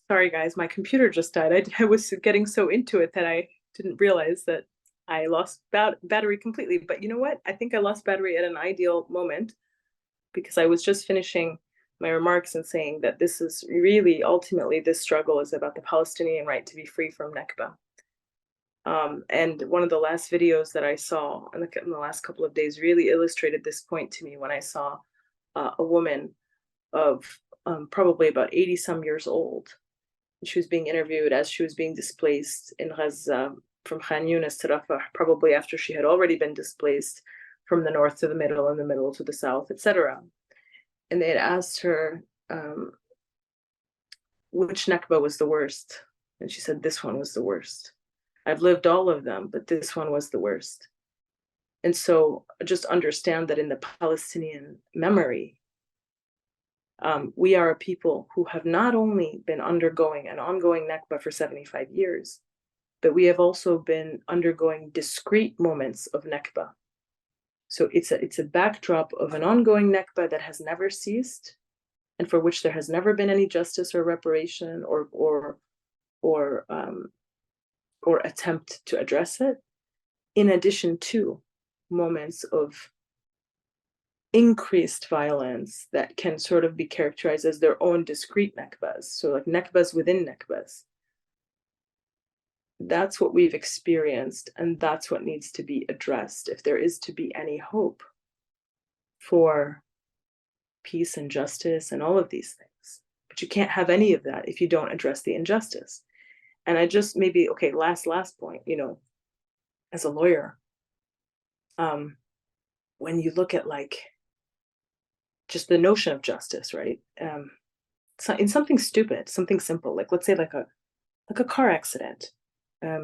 Sorry, guys, my computer just died. I was getting so into it that I didn't realize that I lost battery completely. But you know what? I think I lost battery at an ideal moment, because I was just finishing my remarks and saying that this is really, ultimately, this struggle is about the Palestinian right to be free from Nakba. And one of the last videos that I saw in the last couple of days really illustrated this point to me when I saw a woman of probably about 80 some years old. She was being interviewed as she was being displaced in Gaza from Khan Yunis to Rafah, probably after she had already been displaced from the north to the middle and the middle to the south, etc. And they had asked her which Nakba was the worst. And she said, this one was the worst. I've lived all of them, but this one was the worst. And so just understand that in the Palestinian memory, we are a people who have not only been undergoing an ongoing Nakba for 75 years, but we have also been undergoing discrete moments of Nakba. So it's a backdrop of an ongoing Nakba that has never ceased, and for which there has never been any justice or reparation or attempt to address it, in addition to moments of increased violence that can sort of be characterized as their own discrete Nakbas. So like Nakbas within Nakbas. That's what we've experienced, and that's what needs to be addressed if there is to be any hope for peace and justice and all of these things. But you can't have any of that if you don't address the injustice. And I just maybe, okay, last point, as a lawyer, when you look at like just the notion of justice, right? So in something stupid, something simple, like let's say like a car accident. A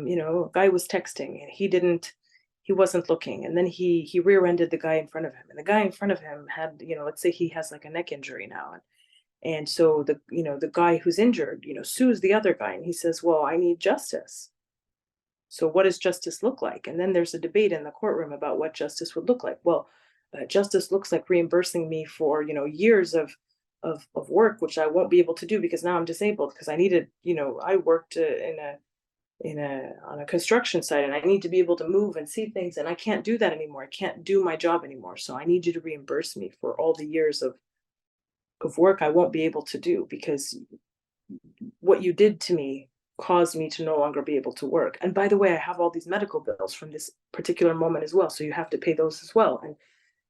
guy was texting and he wasn't looking, and then he rear-ended the guy in front of him, and the guy in front of him had, let's say he has like a neck injury now, and so the guy who's injured, sues the other guy, and he says, well, I need justice. So what does justice look like? And then there's a debate in the courtroom about what justice would look like. Well, justice looks like reimbursing me for years of work, which I won't be able to do because now I'm disabled, because I needed, I worked on a construction site, and I need to be able to move and see things, and I can't do that anymore. I can't do my job anymore. So I need you to reimburse me for all the years of work I won't be able to do, because what you did to me caused me to no longer be able to work. And by the way, I have all these medical bills from this particular moment as well, so you have to pay those as well.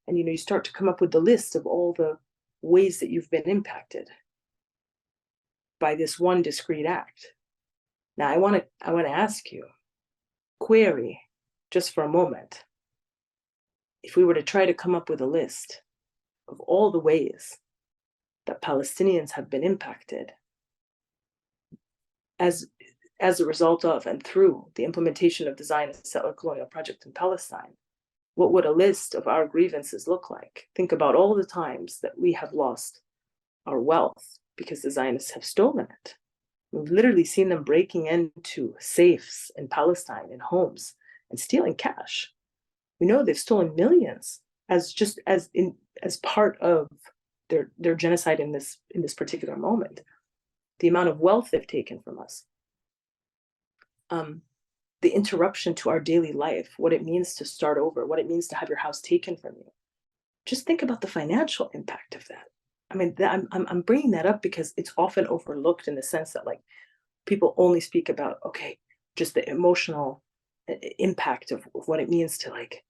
And you start to come up with the list of all the ways that you've been impacted by this one discrete act. Now, I want to ask you, query, just for a moment, if we were to try to come up with a list of all the ways that Palestinians have been impacted as a result of and through the implementation of the Zionist settler colonial project in Palestine, what would a list of our grievances look like? Think about all the times that we have lost our wealth because the Zionists have stolen it. We've literally seen them breaking into safes in Palestine and homes and stealing cash. We know they've stolen millions as part of their genocide in this particular moment. The amount of wealth they've taken from us, the interruption to our daily life, what it means to start over, what it means to have your house taken from you. Just think about the financial impact of that. I mean, I'm bringing that up because it's often overlooked, in the sense that, like, People only speak about, okay, just the emotional impact of what it means to, like,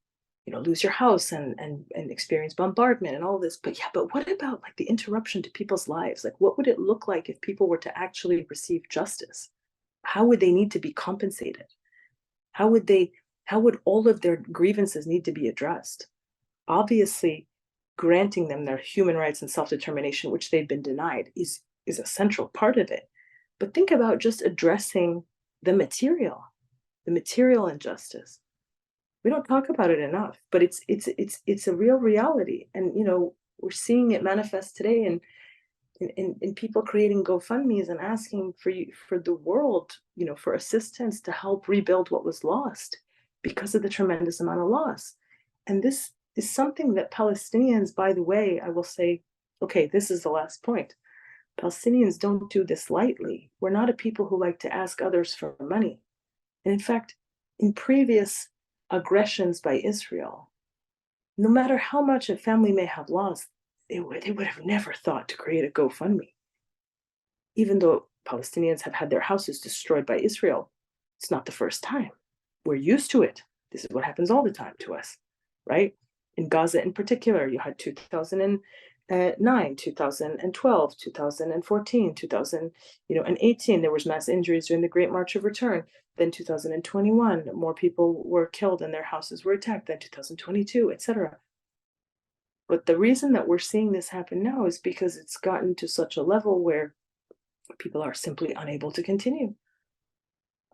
lose your house and experience bombardment and all this. But yeah, but what about like the interruption to people's lives? Like, what would it look like if people were to actually receive justice? How would they need to be compensated? How would all of their grievances need to be addressed? Obviously, granting them their human rights and self-determination, which they've been denied, is a central part of it. But think about just addressing the material injustice. We don't talk about it enough, but it's a real reality. And we're seeing it manifest today in people creating GoFundMes and asking for the world, for assistance to help rebuild what was lost because of the tremendous amount of loss. And this is something that Palestinians, by the way, I will say, okay, this is the last point. Palestinians don't do this lightly. We're not a people who like to ask others for money. And in fact, in previous aggressions by Israel, no matter how much a family may have lost, they would have never thought to create a GoFundMe. Even though Palestinians have had their houses destroyed by Israel, it's not the first time. We're used to it. This is what happens all the time to us, right? In Gaza in particular, you had 2009, 2012, 2014, 2018, there was mass injuries during the Great March of Return. Then 2021, more people were killed and their houses were attacked. Then 2022, etc. But the reason that we're seeing this happen now is because it's gotten to such a level where people are simply unable to continue.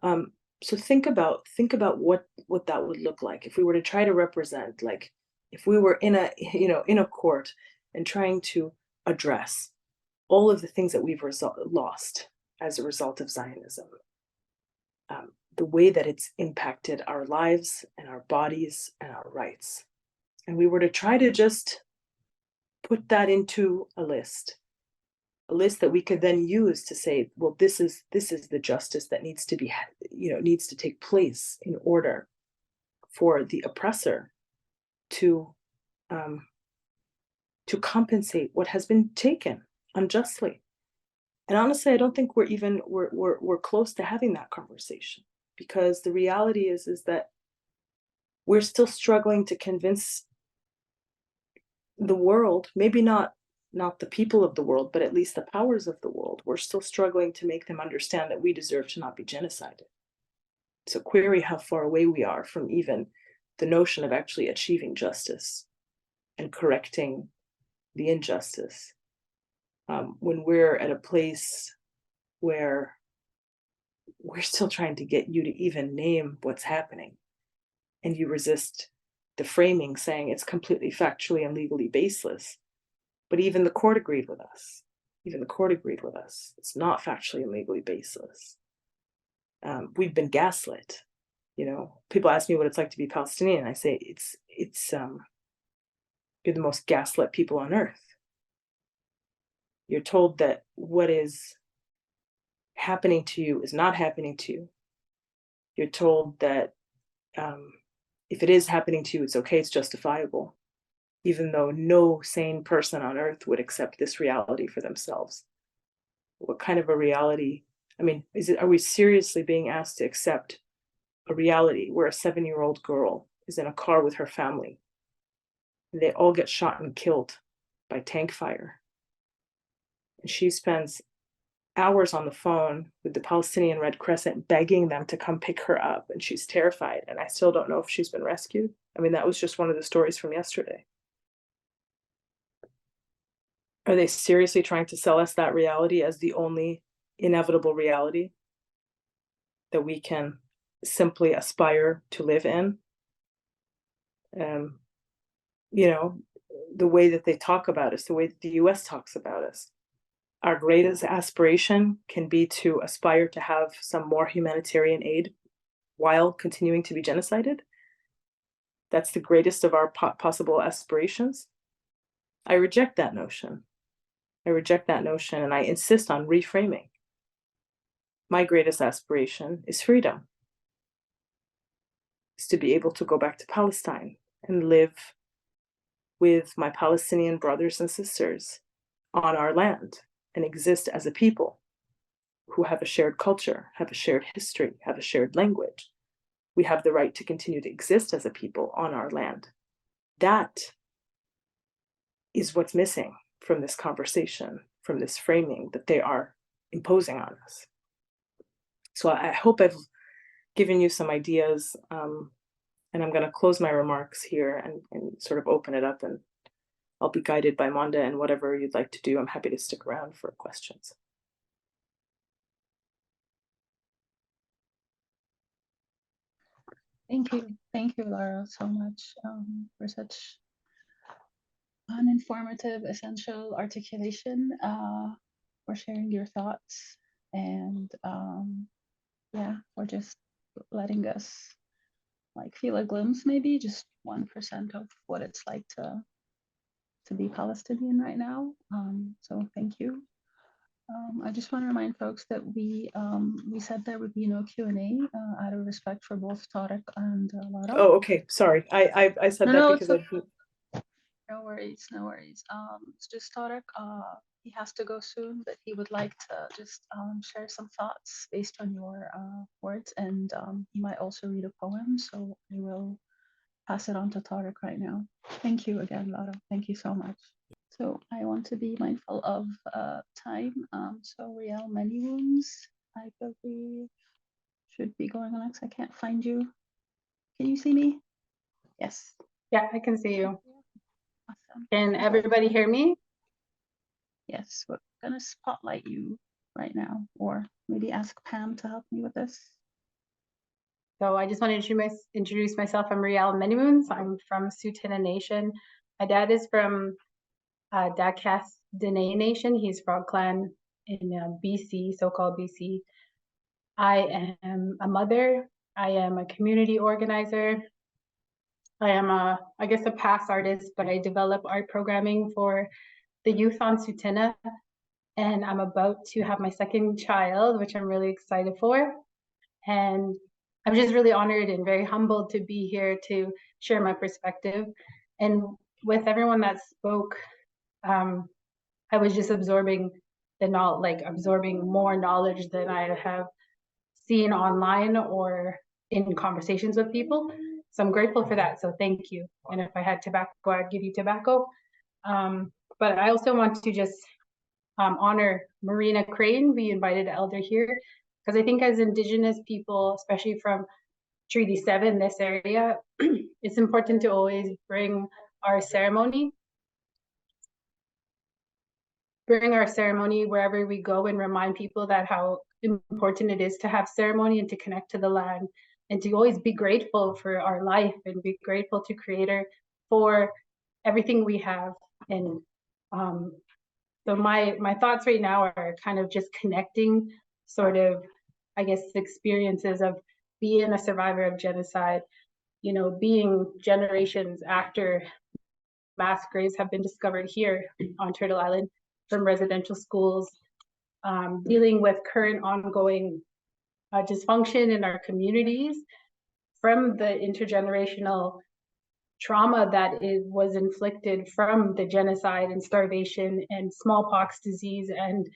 So think about what that would look like if we were to try to represent, like if we were in a court and trying to address all of the things that we've lost as a result of Zionism, the way that it's impacted our lives and our bodies and our rights. And we were to try to just put that into a list that we could then use to say, well, this is the justice that needs to be, needs to take place in order for the oppressor to compensate what has been taken unjustly. And honestly, I don't think we're close to having that conversation, because the reality is that we're still struggling to convince the world, maybe not the people of the world, but at least the powers of the world. We're still struggling to make them understand that we deserve to not be genocided. So query how far away we are from even the notion of actually achieving justice and correcting the injustice, when we're at a place where we're still trying to get you to even name what's happening, and you resist the framing saying it's completely factually and legally baseless. But even the court agreed with us. It's not factually and legally baseless. We've been gaslit. People ask me what it's like to be Palestinian. I say it's you're the most gaslit people on earth. You're told that what is happening to you is not happening to you. You're told that if it is happening to you, it's okay, it's justifiable, even though no sane person on earth would accept this reality for themselves. What kind of a reality? I mean, are we seriously being asked to accept a reality where a 7-year-old girl is in a car with her family and they all get shot and killed by tank fire? And she spends hours on the phone with the Palestinian Red Crescent begging them to come pick her up, and she's terrified, and I still don't know if she's been rescued. I mean, that was just one of the stories from yesterday. Are they seriously trying to sell us that reality as the only inevitable reality that we can simply aspire to live in? The way that they talk about us, the way that the US talks about us, our greatest aspiration can be to aspire to have some more humanitarian aid while continuing to be genocided. That's the greatest of our possible aspirations. I reject that notion. And I insist on reframing. My greatest aspiration is freedom. Is to be able to go back to Palestine and live with my Palestinian brothers and sisters on our land and exist as a people who have a shared culture, have a shared history, have a shared language. We have the right to continue to exist as a people on our land. That is what's missing from this conversation, from this framing that they are imposing on us. So I hope I've given you some ideas, and I'm going to close my remarks here and sort of open it up, and I'll be guided by Monda, and whatever you'd like to do, I'm happy to stick around for questions. Thank you, Lara, so much for such an informative, essential articulation, for sharing your thoughts, and yeah, for just letting us like feel a glimpse, maybe just 1% of what it's like to be Palestinian right now. So thank you. I just want to remind folks that we said there would be no Q&A out of respect for both Tariq and Lara. Oh, okay. Sorry. I said that because no worries, no worries. It's just Tariq. He has to go soon, but he would like to just share some thoughts based on your words, and he might also read a poem. So I will pass it on to Tariq right now. Thank you again, Lara. Thank you so much. So I want to be mindful of time. So Riel, many wounds, I believe, should be going on next. I can't find you. Can you see me? Yes. Yeah, I can see you. Awesome. Can everybody hear me? Yes, we're gonna spotlight you right now, or maybe ask Pam to help me with this. So I just want to introduce myself. I'm Riel Menimoons. I'm from Tsuut'ina Nation. My dad is from Dakas Dene Nation. He's Frog Clan in BC, so-called BC. I am a mother. I am a community organizer. I am I guess a past artist, but I develop art programming for the youth on Tsuut'ina. And I'm about to have my second child, which I'm really excited for. And I'm just really honored and very humbled to be here to share my perspective. And with everyone that spoke, I was just absorbing absorbing more knowledge than I have seen online or in conversations with people. So I'm grateful for that. So thank you. And if I had tobacco, I'd give you tobacco. But I also want to just honor Marina Crane. We invited an elder here because I think as Indigenous people, especially from Treaty 7, this area, it's important to always bring our ceremony wherever we go and remind people that how important it is to have ceremony and to connect to the land and to always be grateful for our life and be grateful to Creator for everything we have. And so my thoughts right now are kind of just connecting sort of, I guess, experiences of being a survivor of genocide, you know, being generations after mass graves have been discovered here on Turtle Island from residential schools, dealing with current ongoing dysfunction in our communities from the intergenerational trauma that was inflicted from the genocide and starvation and smallpox disease and,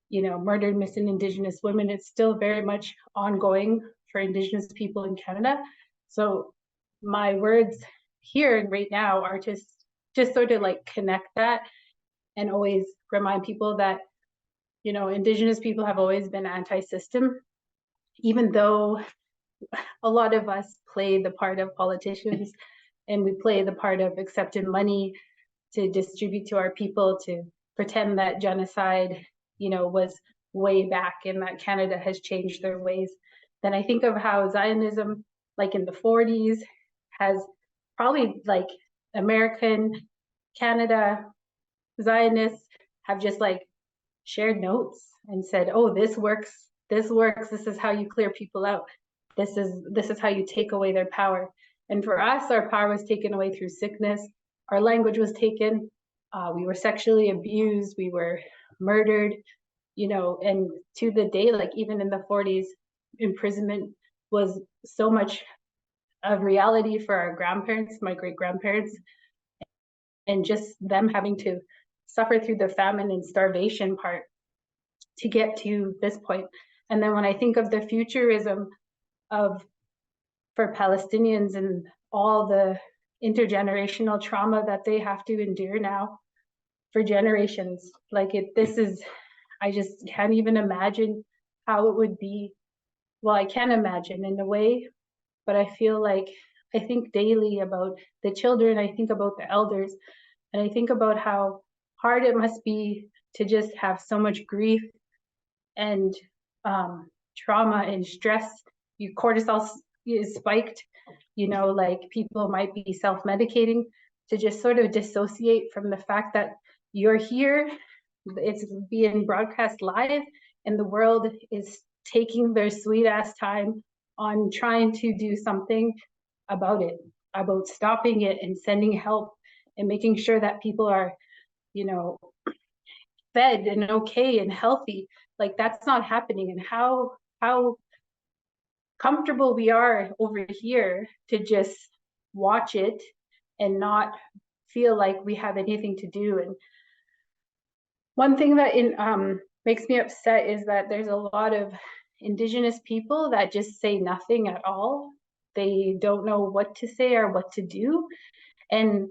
you know, murdered missing Indigenous women. It's still very much ongoing for Indigenous people in Canada. So my words here and right now are just sort of like connect that and always remind people that, you know, Indigenous people have always been anti-system, even though a lot of us play the part of politicians and we play the part of accepting money to distribute to our people to pretend that genocide, you know, was way back and that Canada has changed their ways. Then I think of how Zionism, like in the 40s, has probably like American, Canada, Zionists have just like shared notes and said, oh, this works, this is how you clear people out. This is how you take away their power. And for us, our power was taken away through sickness. Our language was taken. We were sexually abused. We were murdered, you know, and to the day, like even in the 40s, imprisonment was so much of reality for our grandparents, my great-grandparents, and just them having to suffer through the famine and starvation part. to get to this point. And then when I think of the futurism for Palestinians and all the intergenerational trauma that they have to endure now for generations, I just can't even imagine how it would be. Well, I can imagine in a way, but I feel like I think daily about the children, I think about the elders, and I think about how hard it must be to just have so much grief and trauma and stress. Your cortisol is spiked, like people might be self-medicating to just sort of dissociate from the fact that you're here, it's being broadcast live, and the world is taking their sweet ass time on trying to do something about it, about stopping it and sending help and making sure that people are, fed and okay and healthy. Like that's not happening. And how comfortable we are over here to just watch it and not feel like we have anything to do. And one thing that makes me upset is that there's a lot of Indigenous people that just say nothing at all. They don't know what to say or what to do. And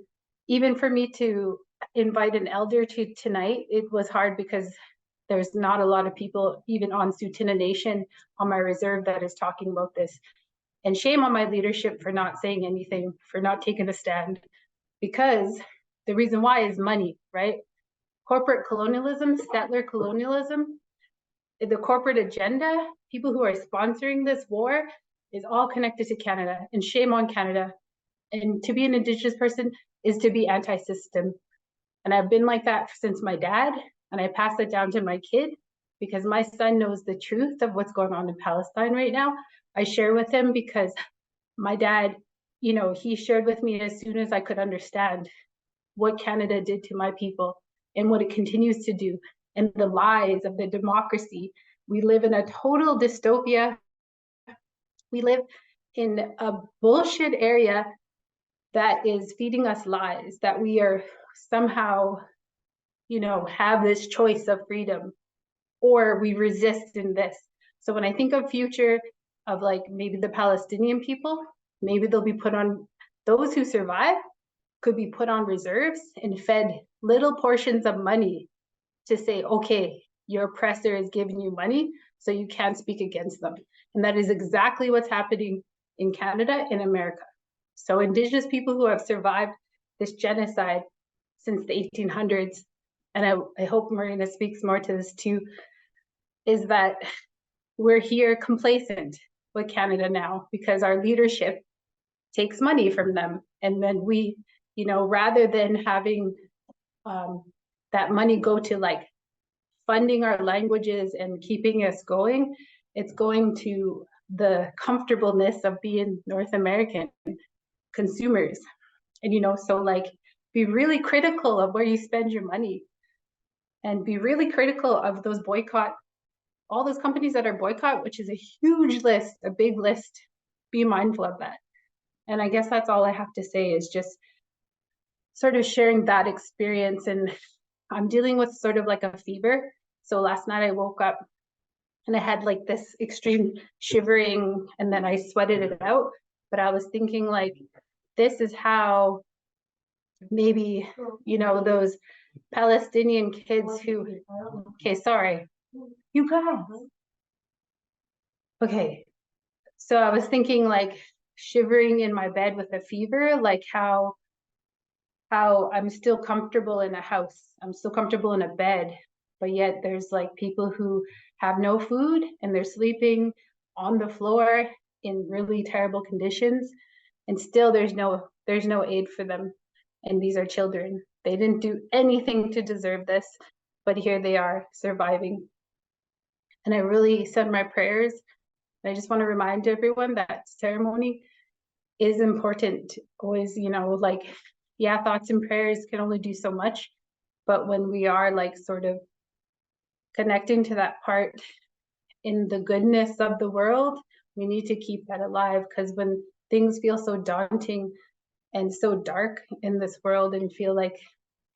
even for me to invite an elder to tonight, it was hard because there's not a lot of people, even on Tsuut'ina Nation, on my reserve that is talking about this. And shame on my leadership for not saying anything, for not taking a stand, because the reason why is money, right? Corporate colonialism, settler colonialism, the corporate agenda, people who are sponsoring this war is all connected to Canada, and shame on Canada. And to be an Indigenous person is to be anti-system. And I've been like that since my dad, and I pass it down to my kid because my son knows the truth of what's going on in Palestine right now. I share with him because my dad, he shared with me as soon as I could understand what Canada did to my people and what it continues to do, and the lies of the democracy. We live in a total dystopia. We live in a bullshit area that is feeding us lies, that we are somehow, have this choice of freedom, or we resist in this. So when I think of future of like maybe the Palestinian people, maybe they'll be put on, those who survive could be put on reserves and fed little portions of money to say, okay, your oppressor is giving you money, so you can't speak against them. And that is exactly what's happening in Canada and America. So Indigenous people who have survived this genocide since the 1800s, and I hope Marina speaks more to this too, is that we're here complacent with Canada now because our leadership takes money from them. And then we, rather than having that money go to like funding our languages and keeping us going, it's going to the comfortableness of being North American consumers. And so like be really critical of where you spend your money, and be really critical of those boycott, all those companies that are boycott, which is a huge list, a big list. Be mindful of that. And I guess that's all I have to say, is just sort of sharing that experience. And I'm dealing with sort of like a fever. So last night I woke up and I had like this extreme shivering, and then I sweated it out. But I was thinking like, this is how maybe, those Palestinian kids who, okay, sorry, you guys. Okay, so I was thinking like shivering in my bed with a fever, like how I'm still comfortable in a house, I'm still comfortable in a bed, but yet there's like people who have no food and they're sleeping on the floor in really terrible conditions, and still there's no aid for them. And these are children. They didn't do anything to deserve this, but here they are surviving. And I really send my prayers. And I just want to remind everyone that ceremony is important. Always, like, yeah, thoughts and prayers can only do so much. But when we are like sort of connecting to that part in the goodness of the world, we need to keep that alive, because when things feel so daunting and so dark in this world and feel like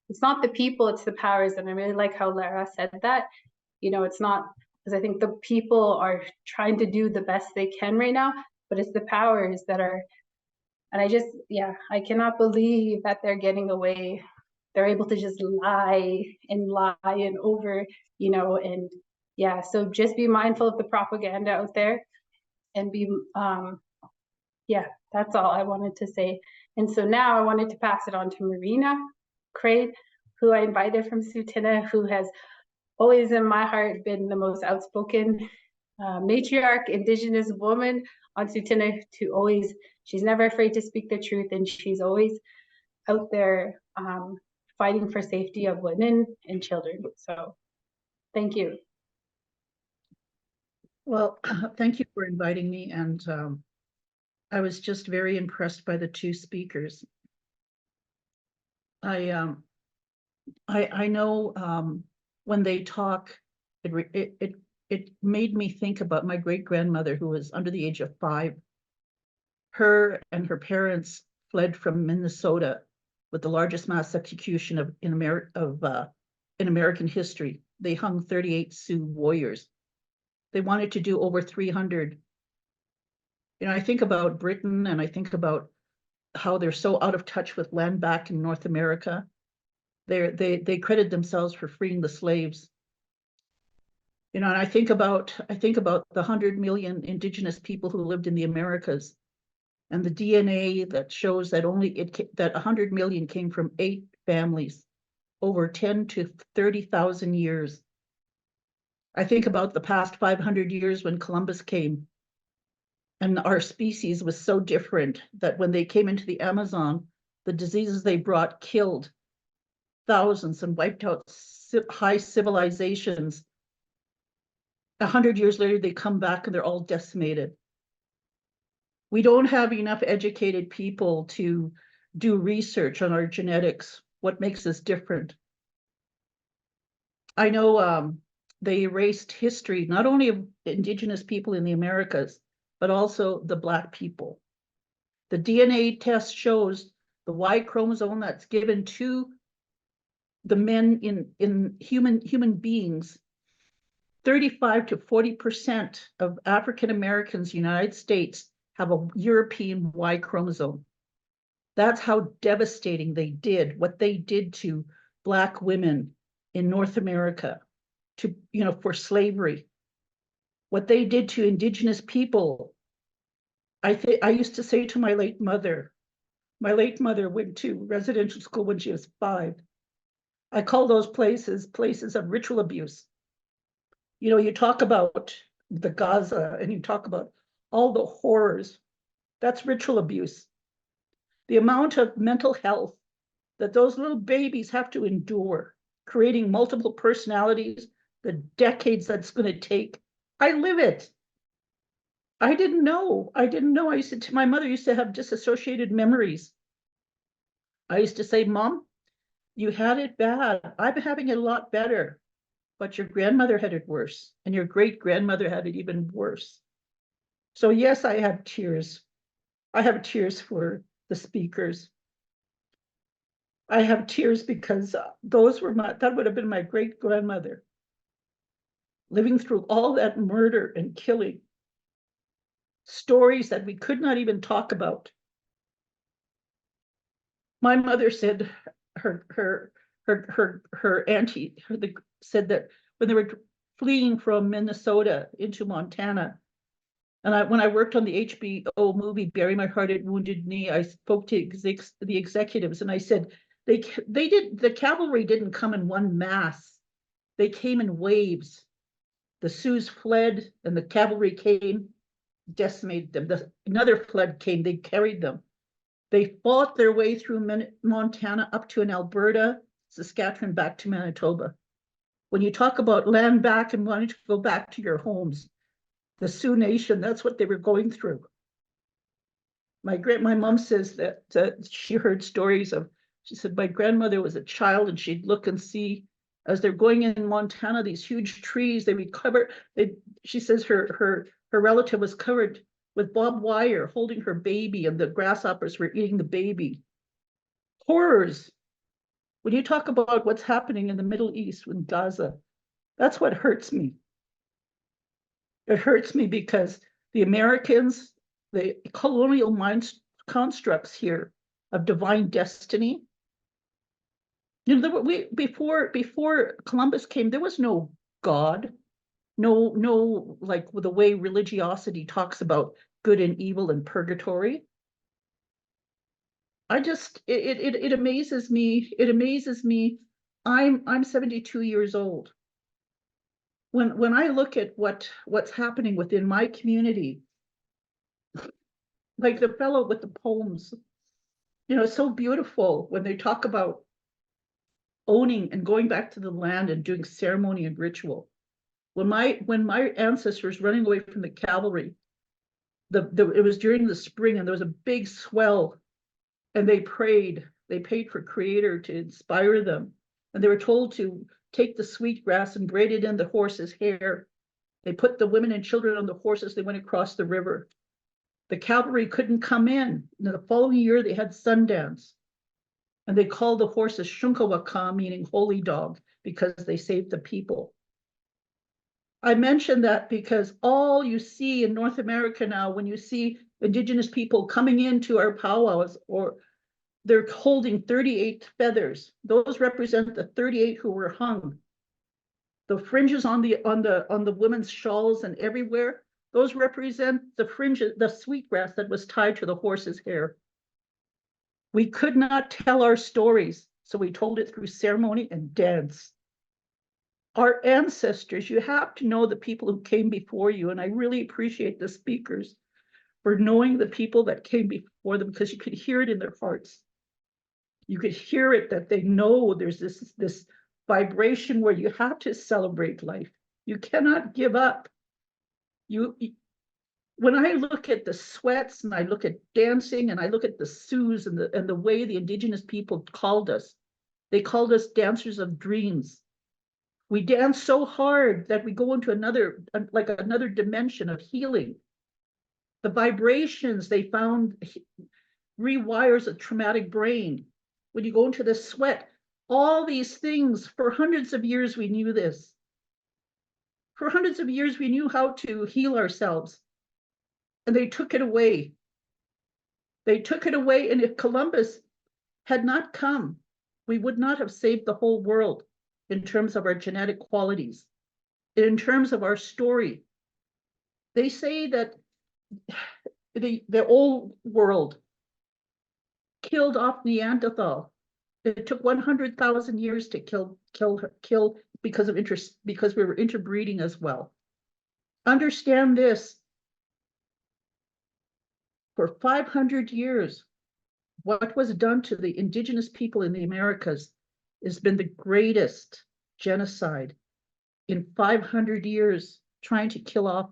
it's not the people, it's the powers. And I really like how Lara said that. it's not, because I think the people are trying to do the best they can right now, but it's the powers that are, and I cannot believe that they're getting away. They're able to just lie and over, and so just be mindful of the propaganda out there and be, that's all I wanted to say. And so now I wanted to pass it on to Marina Craig, who I invited from Sutina, who has always in my heart been the most outspoken matriarch, Indigenous woman on Sutina, to always, she's never afraid to speak the truth, and she's always out there fighting for safety of women and children. So thank you. Well, thank you for inviting me, and I was just very impressed by the two speakers. I know when they talk, it made me think about my great-grandmother, who was under the age of 5. Her and her parents fled from Minnesota with the largest mass execution in American history. They hung 38 Sioux warriors. They wanted to do over 300. I think about Britain, and I think about how they're so out of touch with LandBack in North America. They credit themselves for freeing the slaves. And I think about the 100 million Indigenous people who lived in the Americas, and the DNA that shows that that 100 million came from 8 families over 10 to 30,000 years. I think about the past 500 years when Columbus came, and our species was so different that when they came into the Amazon, the diseases they brought killed thousands and wiped out high civilizations. 100 years later, they come back and they're all decimated. We don't have enough educated people to do research on our genetics, what makes us different. I know they erased history, not only of Indigenous people in the Americas, but also the Black people. The DNA test shows the Y chromosome that's given to the men in human beings. 35 to 40% of African Americans in the United States have a European Y chromosome. That's how devastating what they did to Black women in North America, for slavery. What they did to Indigenous people. I used to say to my late mother went to residential school when she was 5. I call those places of ritual abuse. You talk about the Gaza and you talk about all the horrors. That's ritual abuse. The amount of mental health that those little babies have to endure, creating multiple personalities, the decades that's going to take. I live it. I didn't know. My mother used to have disassociated memories. I used to say, Mom, you had it bad. I'm having it a lot better. But your grandmother had it worse, and your great-grandmother had it even worse. So yes, I have tears. I have tears for the speakers. I have tears because that would have been my great-grandmother, living through all that murder and killing, stories that we could not even talk about. My mother said her auntie said that when they were fleeing from Minnesota into Montana, and when I worked on the HBO movie Bury My Heart at Wounded Knee, I spoke to the executives, and I said the cavalry didn't come in one mass; they came in waves. The Sioux fled, and the cavalry came, decimated them. Another flood came; they carried them. They fought their way through Montana up to Alberta, Saskatchewan, back to Manitoba. When you talk about land back and wanting to go back to your homes, the Sioux Nation, that's what they were going through. My mom says that she heard stories she said, my grandmother was a child and she'd look and see, as they're going in Montana, these huge trees, they would cover, she says her relative was covered with barbed wire holding her baby, and the grasshoppers were eating the baby. Horrors. When you talk about what's happening in the Middle East in Gaza, That's what hurts me. It hurts me because the Americans, the colonial mind constructs here of divine destiny. You know, before Columbus came, there was no God, no like the way religiosity talks about good and evil and purgatory. It amazes me. It amazes me. I'm 72 years old. When I look at what's happening within my community, like the fellow with the poems, you know, it's so beautiful when they talk about owning and going back to the land and doing ceremony and ritual. When my ancestors running away from the cavalry, it was during the spring and there was a big swell, and they prayed for Creator to inspire them, and they were told to take the sweetgrass and braid it in the horse's hair. They put the women and children on the horses. They went across the river. The cavalry couldn't come in. And the following year, they had Sundance. And they called the horses Shunkawaka, meaning holy dog, because they saved the people. I mention that because all you see in North America now, when you see Indigenous people coming into our powwows, or they're holding 38 feathers, those represent the 38 who were hung. The fringes on the women's shawls and everywhere, those represent the fringes, the sweetgrass that was tied to the horse's hair. We could not tell our stories, so we told it through ceremony and dance. Our ancestors, you have to know the people who came before you, and I really appreciate the speakers for knowing the people that came before them, because you could hear it in their hearts. You could hear it that they know there's this vibration where you have to celebrate life. You cannot give up. When I look at the sweats and I look at dancing and I look at the Sioux and the way the Indigenous people called us, they called us dancers of dreams. We dance so hard that we go into another dimension of healing. The vibrations they found rewires a traumatic brain. When you go into the sweat, all these things, for hundreds of years, we knew this. For hundreds of years, we knew how to heal ourselves. And they took it away. They took it away. And if Columbus had not come, we would not have saved the whole world in terms of our genetic qualities, in terms of our story. They say that the old world killed off Neanderthal. It took 100,000 years to kill because we were interbreeding as well. Understand this. For 500 years, what was done to the Indigenous people in the Americas has been the greatest genocide in 500 years, trying to kill off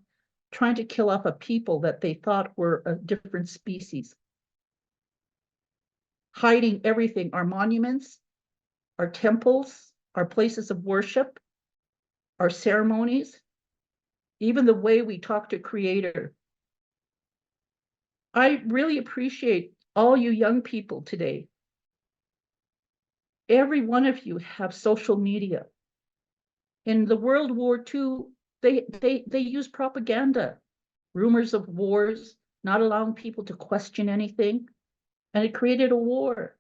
a people that they thought were a different species. Hiding everything, our monuments, our temples, our places of worship, our ceremonies, even the way we talk to Creator. I really appreciate all you young people today. Every one of you have social media. In the World War II, they use propaganda, rumors of wars, not allowing people to question anything, and it created a war.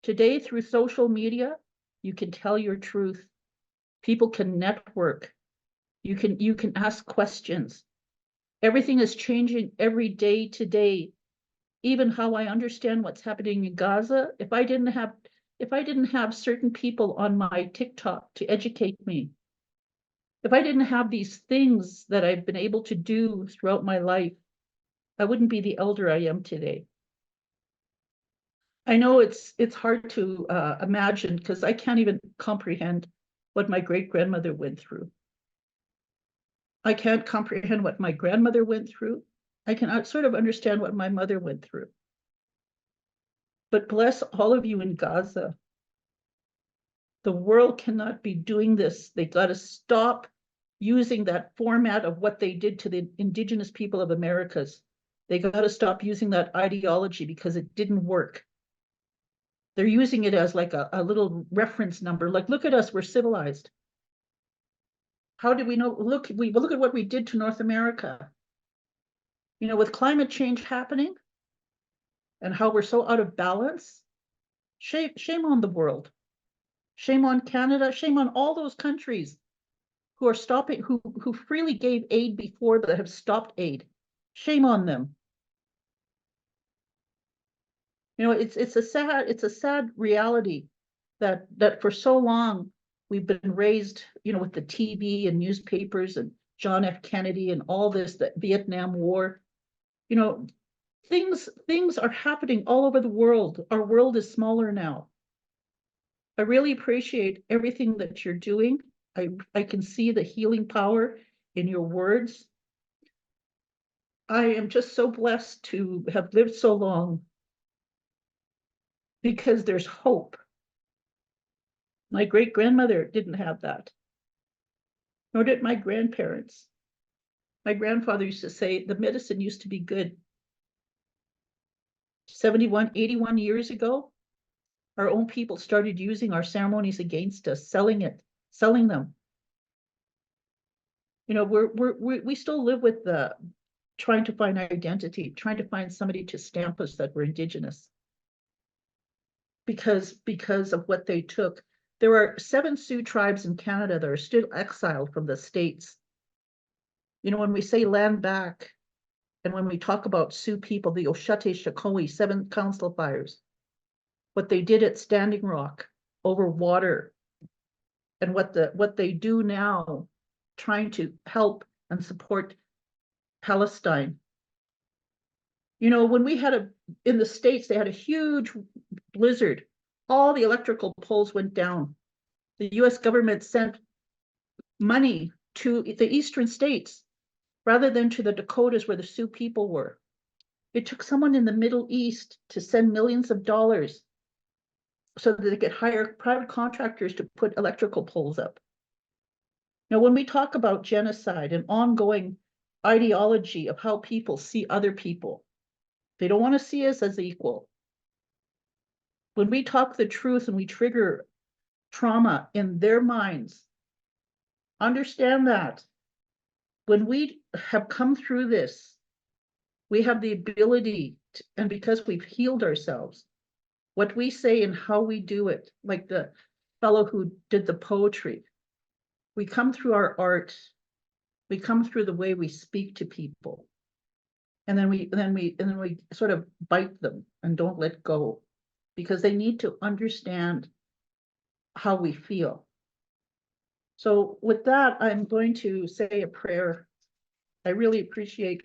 Today, through social media, you can tell your truth. People can network. You can ask questions. Everything is changing every day today. Even how I understand what's happening in Gaza, if I didn't have certain people on my TikTok to educate me, if I didn't have these things that I've been able to do throughout my life, I wouldn't be the elder I am today. I know it's hard to imagine, because I can't even comprehend what my great-grandmother went through. I can't comprehend what my grandmother went through. I can sort of understand what my mother went through. But bless all of you in Gaza. The world cannot be doing this. They got to stop using that format of what they did to the Indigenous people of Americas. They got to stop using that ideology, because it didn't work. They're using it as like a little reference number. Like, look at us, we're civilized. How did we know? Look at what we did to North America. You know, with climate change happening and how we're so out of balance, shame on the world. Shame on Canada, shame on all those countries who are stopping, who freely gave aid before but have stopped aid. Shame on them. You know, it's a sad reality that for so long we've been raised, you know, with the TV and newspapers and John F. Kennedy and all this, the Vietnam War. You know, things are happening all over the world. Our world is smaller now. I really appreciate everything that you're doing. I can see the healing power in your words. I am just so blessed to have lived so long because there's hope. My great-grandmother didn't have that, nor did my grandparents. My grandfather used to say the medicine used to be good. 81 years ago, our own people started using our ceremonies against us, selling them. You know, we still live with the trying to find identity, trying to find somebody to stamp us that we're Indigenous because of what they took. There are 7 Sioux tribes in Canada that are still exiled from the States. You know, when we say land back, and when we talk about Sioux people, the Oshete Shakoi, 7 council fires, what they did at Standing Rock over water, and what they do now, trying to help and support Palestine. You know, when we had in the States, they had a huge blizzard. All the electrical poles went down. The US government sent money to the eastern states rather than to the Dakotas where the Sioux people were. It took someone in the Middle East to send millions of dollars so that they could hire private contractors to put electrical poles up. Now, when we talk about genocide and ongoing ideology of how people see other people, they don't want to see us as equal. When we talk the truth and we trigger trauma in their minds, understand that when we have come through this, we have the ability to, and because we've healed ourselves, what we say and how we do it, like the fellow who did the poetry, we come through our art, we come through the way we speak to people, and then we sort of bite them and don't let go, because they need to understand how we feel. So with that, I'm going to say a prayer. I really appreciate